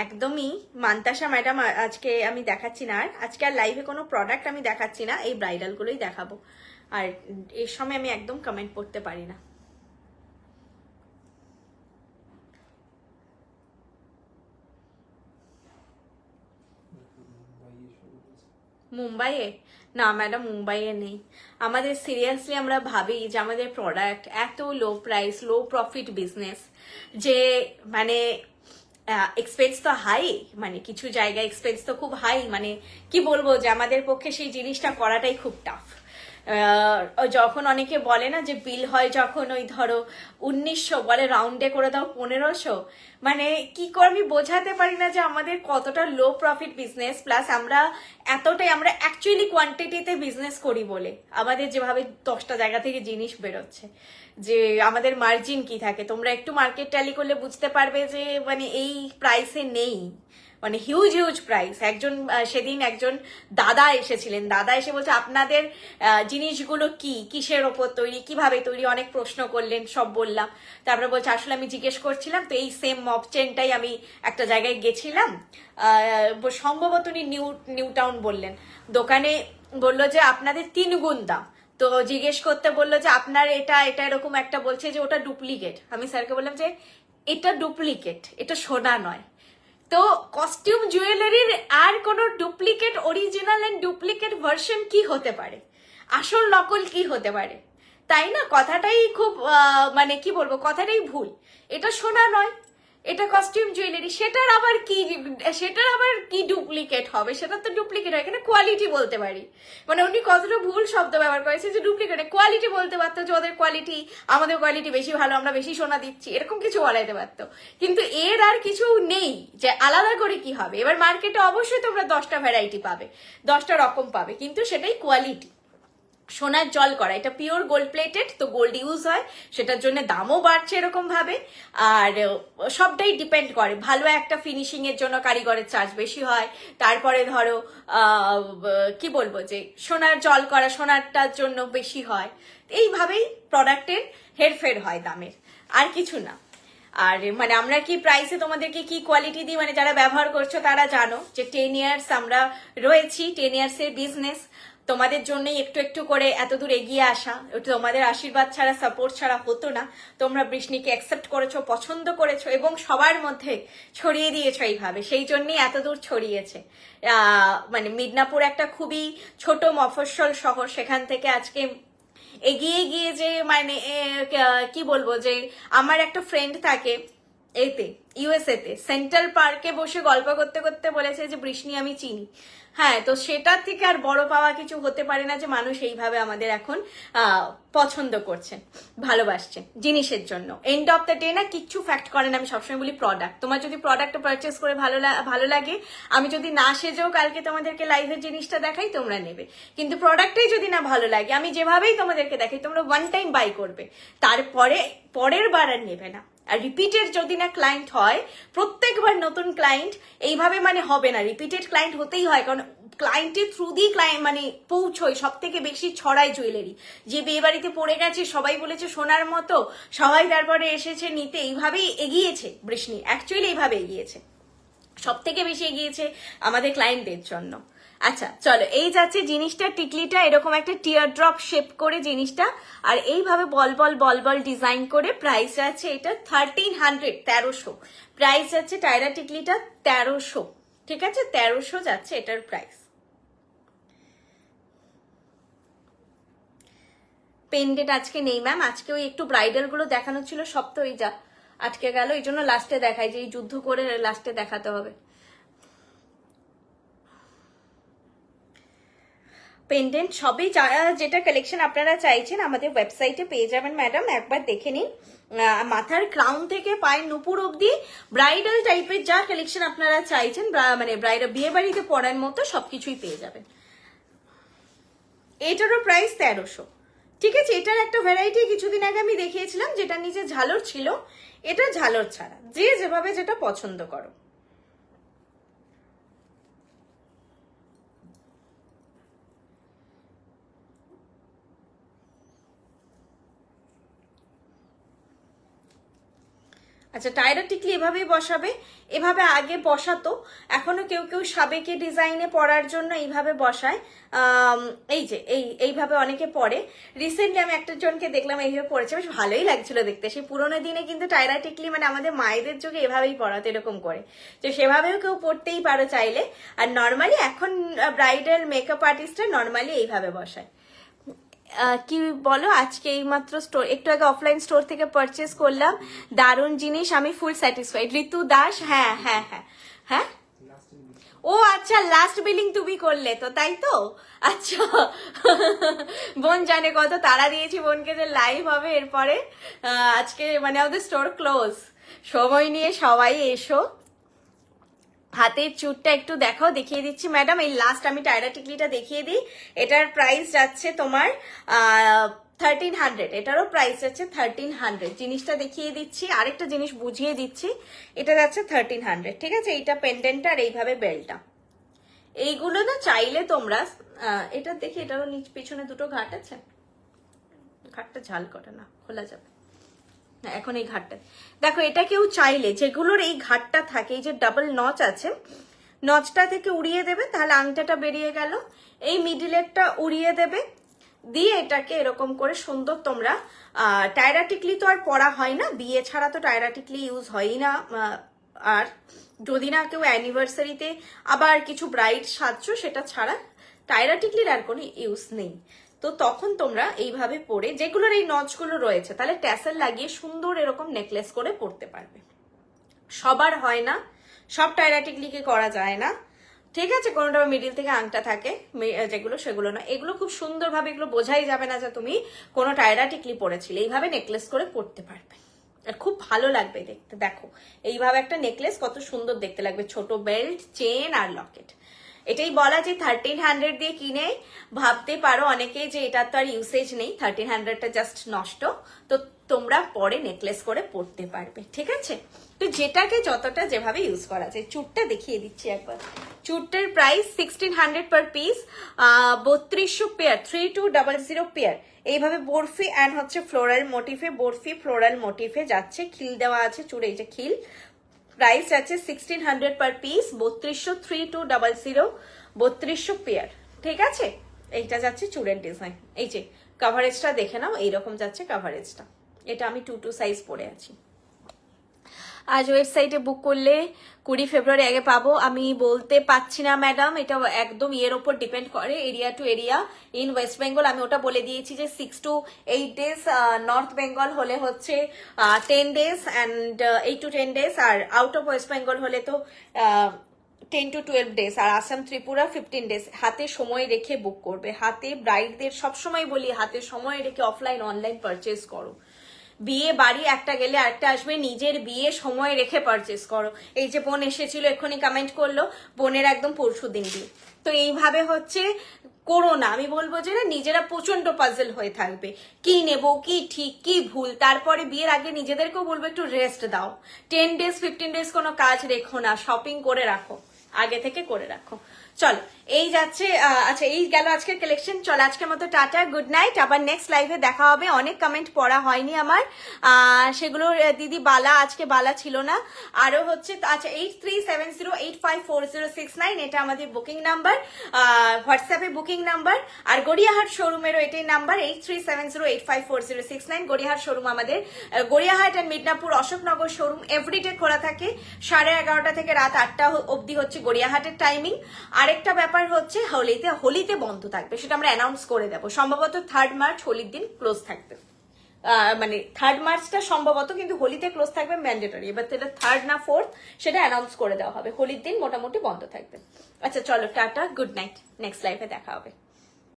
একদমই মান্তাসা ম্যাডাম আজকে আমি দেখাচ্ছি না, আর আজকে আর লাইভে কোনো প্রোডাক্ট আমি দেখাচ্ছি না, এই ব্রাইডালগুলোই দেখাবো। আর এর সময় আমি একদম কমেন্ট পড়তে পারি না। মুম্বাইয়ে না ম্যাডাম, মুম্বাইয়ে নেই আমাদের। সিরিয়াসলি আমরা ভাবি যে আমাদের প্রোডাক্ট এত লো প্রাইস, লো প্রফিট বিজনেস, যে মানে এক্সপেন্স তো হাই, মানে কিছু জায়গায় এক্সপেন্স তো খুব হাই, মানে কি বলবো যে আমাদের পক্ষে সেই জিনিসটা করাটাই খুব টাফ। যখন অনেকে বলে না যে বিল হয় যখন ওই ধরো 1900, বলে রাউন্ডে করে দাও 1500, মানে কি করে আমি বোঝাতে পারি না যে আমাদের কতটা লো প্রফিট বিজনেস। প্লাস আমরা এতটাই, আমরা অ্যাকচুয়ালি কোয়ান্টিটিতে বিজনেস করি বলে আমাদের যেভাবে 10টা জায়গা থেকে জিনিস বেরোচ্ছে, যে আমাদের মার্জিন কি থাকে তোমরা একটু মার্কেট ট্যালি করলে বুঝতে পারবে যে মানে এই প্রাইসে নেই, মানে হিউজ হিউজ প্রাইস। সেদিন একজন দাদা এসেছিলেন, দাদা এসে বলছে আপনাদের জিনিসগুলো কি, কিসের ওপর তৈরি, কিভাবে তৈরি, অনেক প্রশ্ন করলেন, সব বললাম। তারপরে বলছে আসলে আমি জিজ্ঞেস করছিলাম, তো এই সেম মপ চেনটাই আমি একটা জায়গায় গেছিলাম, সম্ভবত উনি নিউ টাউন বললেন, দোকানে বললো যে আপনাদের 3 গুণ দাম। তো জিজ্ঞেস করতে বললো যে আপনার এটা এরকম একটা, বলছে যে ওটা ডুপ্লিকেট। আমি স্যারকে বললাম যে এটা ডুপ্লিকেট, এটা সোনা নয়। তো কস্টিউম জুয়েলারির আর কোনো duplicate, original and duplicate version কি হতে পারে, আসল নকল কি হতে পারে, তাই না? কথাটাই খুব মানে কি বলবো, কথাটাই ভুল। এটা সোনা নয়, এটা কস্টিউম জুয়েলারি, সেটার আবার কি ডুপ্লিকেট হবে? সেটা তো ডুপ্লিকেট হয়, এখানে কোয়ালিটি বলতে পারি। মানে উনি কতটা ভুল শব্দ ব্যবহার করেছে যে ডুপ্লিকেট, কোয়ালিটি বলতে পারতো যে ওদের কোয়ালিটি, আমাদের কোয়ালিটি বেশি ভালো, আমরা বেশি সোনা দিচ্ছি, এরকম কিছু বলাইতে পারতো। কিন্তু এর আর কিছু নেই যে আলাদা করে কি হবে। এবার মার্কেটে অবশ্যই তোমরা 10টা ভ্যারাইটি পাবে, 10টা রকম পাবে, কিন্তু সেটাই কোয়ালিটি। সোনার জল করা, এটা পিওর গোল্ড প্লেটেড, তো গোল্ড ইউজ হয়, সেটার জন্য দামও বাড়ছে এরকম ভাবে। আর সবটাই ডিপেন্ড করে, ভালো একটা ফিনিশিং এর জন্য কারিগরের চার্জ বেশি হয়। তারপরে ধরো কি বলবো, যে সোনার জল করা, সোনারটার জন্য বেশি হয়। এইভাবেই প্রোডাক্টের হেরফের হয় দামের, আর কিছু না। আর মানে আমরা কি প্রাইসে তোমাদেরকে কি কোয়ালিটি দিই, মানে যারা ব্যবহার করছো তারা জানো যে 10 ইয়ার্স আমরা রয়েছি, 10 ইয়ার্স এর বিজনেস। তোমাদের জন্যই একটু একটু করে এত দূর এগিয়ে আসা, তোমাদের আশীর্বাদ ছাড়া, সাপোর্ট ছাড়া হতো না। তোমরা বৃষ্ণিকে অ্যাকসেপ্ট করেছো, পছন্দ করেছো এবং সবার মধ্যে ছড়িয়ে দিয়েছো এইভাবে, সেই জন্যই এত দূর ছড়িয়েছে। মানে মিদনাপুর একটা খুবই ছোট মফস্বল শহর, সেখান থেকে আজকে এগিয়ে গিয়ে যে মানে কি বলবো, যে আমার একটা ফ্রেন্ড থাকে ইউএসএ তে, সেন্ট্রাল পার্কে বসে গল্প করতে করতে বলেছে যে বৃষ্ণি আমি চিনি। হ্যাঁ, তো সেটার থেকে আর বড় পাওয়া কিছু হতে পারে না যে মানুষ এইভাবে আমাদের এখন পছন্দ করছেন, ভালোবাসছেন জিনিসের জন্য। এন্ড অফ দ্য ডে না কিচ্ছু ফ্যাক্ট করে না, আমি সবসময় বলি প্রোডাক্ট। তোমার যদি প্রোডাক্ট পারচেস করে ভালো লাগে, আমি যদি না সেজেও কালকে তোমাদেরকে লাইভের জিনিসটা দেখাই, তোমরা নেবে। কিন্তু প্রোডাক্টটাই যদি না ভালো লাগে, আমি যেভাবেই তোমাদেরকে দেখাই, তোমরা ওয়ান টাইম বাই করবে, তারপরে পরের বার আর নেবে না। আর রিপিটেড যদি না ক্লায়েন্ট হয়, প্রত্যেকবার নতুন ক্লায়েন্ট এইভাবে মানে হবে না, রিপিটেড ক্লায়েন্ট হতেই হয়, কারণ ক্লায়েন্টের থ্রু দিয়ে ক্লায়েন্ট মানে পৌঁছয়, সব থেকে বেশি ছড়ায় জুয়েলারি। যে বিয়ে বাড়িতে পড়ে গেছে, সবাই বলেছে সোনার মতো, সবাই তারপরে এসেছে নিতে, এইভাবেই এগিয়েছে বৃষ্ণি, অ্যাকচুয়ালি এইভাবে এগিয়েছে, সব থেকে বেশি এগিয়েছে আমাদের ক্লায়েন্টদের জন্য। আচ্ছা চলো, এই যাচ্ছে জিনিসটা, টিকলিটা এরকম একটা টিয়ার ড্রপ শেপ করে জিনিসটা, আর এইভাবে বল বল ডিজাইন করে। প্রাইস আছে এটা 1300, 1300 প্রাইস যাচ্ছে। টায়রা টিকলিটা 1300, ঠিক আছে, 1300 যাচ্ছে এটার প্রাইস। পেন্ডেন্ট আজকে নেই ম্যাম, আজকে ওই একটু ব্রাইডাল গুলো দেখানো ছিল, সব তো ওই যা আটকে গেল, এই জন্য লাস্টে দেখাই, যে এই যুদ্ধ করে লাস্টে দেখাতে হবে। পেন্ডেন্ট সবই যেটা কালেকশন আপনারা চাইছেন আমাদের ওয়েবসাইটে পেয়ে যাবেন ম্যাডাম, একবার দেখে নিন। মাথার ক্রাউন থেকে পায়ের নুপুর অব্দি ব্রাইডাল টাইপের যা কালেকশন আপনারা চাইছেন, মানে ব্রাইডাল বিয়ে বাড়িতে পরার মতো সবকিছুই পেয়ে যাবেন। এটারও প্রাইস 1300, ঠিক আছে। এটার একটা ভ্যারাইটি কিছুদিন আগে আমি দেখিয়েছিলাম, যেটা নিচে ঝালর ছিল, এটা ঝালর ছাড়া, যে যেভাবে যেটা পছন্দ করো। আচ্ছা, টায়রা টিকলি এভাবেই বসাবে, এভাবে আগে বসাতো, এখনো কেউ কেউ সাবেকি ডিজাইনে পরার জন্য এইভাবে বসায়। এই যে এইভাবে অনেকে পরে। রিসেন্টলি আমি একটা জনকে দেখলাম এইভাবে পড়েছে, বেশ ভালোই লাগছিল দেখতে। সেই পুরোনো দিনে কিন্তু টায়রা টিকলি মানে আমাদের মায়েদের যুগে এভাবেই পরাতো, এরকম করে। তো সেভাবেও কেউ পড়তেই পারো চাইলে। আর নর্মালি এখন ব্রাইডাল মেকআপ আর্টিস্টরা নর্মালি এইভাবে বসায়। কি বলো, আজকে এইমাত্র স্টোর, একটু আগে অফলাইন স্টোর থেকে পারচেস করলাম, দারুণ জিনিস, আমি ফুল স্যাটিসফাইড। ঋতু দাস, হ্যাঁ হ্যাঁ হ্যাঁ হ্যাঁ, ও আচ্ছা, লাস্ট বিলিং তুমি করলে তো, তাই তো? আচ্ছা, বোন জানে কত তাড়া দিয়েছি বোনকে যে লাইভ হবে এরপরে। আজকে মানে আমাদের স্টোর ক্লোজ, সময় নিয়ে সবাই এসো। হাতের চুটটা একটু দেখাও, দেখিয়ে দিচ্ছি ম্যাডাম। এই লাস্ট আমি টায়রা টিকলিটা দেখিয়ে দিই, এটার প্রাইস যাচ্ছে তোমার 1300, এটারও প্রাইস যাচ্ছে 1300। জিনিসটা দেখিয়ে দিচ্ছি, আরেকটা জিনিস বুঝিয়ে দিচ্ছি, এটা যাচ্ছে 1300, ঠিক আছে। এইটা পেন্ডেন্টটা আর এইভাবে বেলটা, এইগুলো না চাইলে তোমরা এটা দেখি, এটারও নিচ পিছনে দুটো ঘাট আছে, ঘাটটা ঝাল করে না, খোলা যাবে এখন। এই ঘাটটা দেখো, এটা কেউ চাইলে যেগুলোর এই ঘাটটা থাকে, এই যে ডাবল নচ আছে, নচটা থেকে উড়িয়ে দেবে, তাহলে আংটাটা বেরিয়ে গেল। এই মিডিলেরটা উড়িয়ে দেবে, দিয়ে এটাকে এরকম করে সুন্দর তোমরা। টায়রা টিকলি তো আর পরা হয় না, বিয়ে ছাড়া তো টায়রা টিকলি ইউজ হয়ই না। আর যদি না কেউ অ্যানিভার্সারিতে আবার কিছু ব্রাইড সাজছো, সেটা ছাড়া টায়রা টিকলির আর কোনো ইউজ নেই। তো তখন তোমরা এইভাবে পরে, যেগুলোর এই নচগুলো রয়েছে, তাহলে ট্যাসেল লাগিয়ে সুন্দর এরকম নেকলেস করে পরতে পারবে। সবার হয় না, সব টাইরাটিকলিকে করা যায় না, ঠিক আছে? কোনোটা মিডিল থেকে আংটা থাকে যেগুলো, সেগুলো না। এগুলো খুব সুন্দরভাবে, এগুলো বোঝাই যাবে না যে তুমি কোনো টায়রা টিকলি পরেছিলে। এইভাবে নেকলেস করে পরতে পারবে, আর খুব ভালো লাগবে দেখতে। দেখো এইভাবে একটা নেকলেস কত সুন্দর দেখতে লাগবে, ছোট বেল্ট, চেন আর লকেট। এটাই বলা যে 1300 দিয়ে কিনে ভাবতে পারো অনেকেই যে এটা তো আর ইউসেজ নেই, 1300টা জাস্ট নষ্ট, তো তোমরা পরে নেকলেস করে পরতে পারবে, ঠিক আছে? তো যেটাকে যতটা যেভাবে ইউজ করা যায়। চুটটা দেখিয়ে দিচ্ছি একবার। চুটটার price 1600 per piece, 3200 pair, 3200 pair. এইভাবে বরফি অ্যান্ড হচ্ছে ফ্লোরাল মোটিফে, বরফি ফ্লোরাল মোটিফে যাচ্ছে, খিল দেওয়া আছে চুড়ে, এই যে খিল। প্রাইস আছে 1600 পার পিস, 3200, 3200, 3200 পেয়ার, ঠিক আছে? এইটা যাচ্ছে চুড়ের ডিজাইন। এই যে কাভারেজটা দেখে নাও, এইরকম যাচ্ছে কাভারেজটা। এটা আমি 2 সাইজ পরে আছি। আজ ওয়েবসাইটে বুক করলে 20 ফেব্রুয়ারি আগে পাবো, আমি বলতে পাচ্ছি না ম্যাডাম, এটা একদম ইয়ের ওপর ডিপেন্ড করে, area to area. In West Bengal আমি ওটা বলে দিয়েছি যে 6 to 8 ডেজ, নর্থ বেঙ্গল হলে হচ্ছে 10 ডেজ অ্যান্ড 8 to 10 ডেজ, আর আউট অফ ওয়েস্ট বেঙ্গল হলে তো 10 to 12 ডেজ, আর আসাম ত্রিপুরা 15 ডেজ। হাতে সময় রেখে বুক করবে, হাতে ব্রাইডদের সবসময় বলি হাতে সময় রেখে অফলাইন অনলাইন পারচেজ করো। বিয়ে বাড়ি একটা গেলে আরেকটা আসবে, নিজের বিয়ে সময় রেখে পারচেস করো। এই যে বোন এসেছিল এক্ষুনি কমেন্ট করলো, বোনের একদম পরশু দিন বিয়ে। তো এইভাবে হচ্ছে করো না, আমি বলবো যে না, নিজেরা প্রচন্ড পাজল হয়ে থাকবে, কি নেব, কি ঠিক, কি ভুল। তারপরে বিয়ের আগে নিজেদেরকেও বলবো একটু রেস্ট দাও, 10 ডেজ 15 ডেজ কোনো কাজ রেখো না, শপিং করে রাখো, আগে থেকে করে রাখো। চলো এই যাচ্ছে, আচ্ছা এই গেল আজকের কালেকশন। চলো আজকের মতো টাটা, গুড নাইট, আবার নেক্সট লাইভে দেখা হবে। অনেক কমেন্ট পড়া হয়নি আমার, সেগুলো দিদি বালা, আজকে বালা ছিল না। আরো হচ্ছে আচ্ছা 8370854069, এটা আমাদের বুকিং নাম্বার, হোয়াটসঅ্যাপে বুকিং নাম্বার। আর গড়িয়াহাট শোরুমেরও এটাই নাম্বার, 8370854069। গড়িয়াহাট শোরুম আমাদের, গড়িয়াহাট আর মিদনাপুর অশোকনগর শোরুম এভরিডে খোলা থাকে, 11:30 থেকে রাত 8টা অবধি হচ্ছে গড়িয়াহাটের টাইমিং। আরেকটা ব্যাপার হচ্ছে হোলিতে বন্ধ থাকবে, সেটা আমরা অ্যানাউন্স করে দেবো। সম্ভবত 3rd মার্চ হোলির দিন ক্লোজ থাকবে, মানে 3rd মার্চটা সম্ভবত, কিন্তু হোলিতে ক্লোজ থাকবে ম্যান্ডেটরি। এবার এটা 3rd না 4th সেটা অ্যানাউন্স করে দেওয়া হবে, হোলির দিন মোটামুটি বন্ধ থাকবে। আচ্ছা চলো টাটা, গুড নাইট, নেক্সট লাইভে দেখা হবে।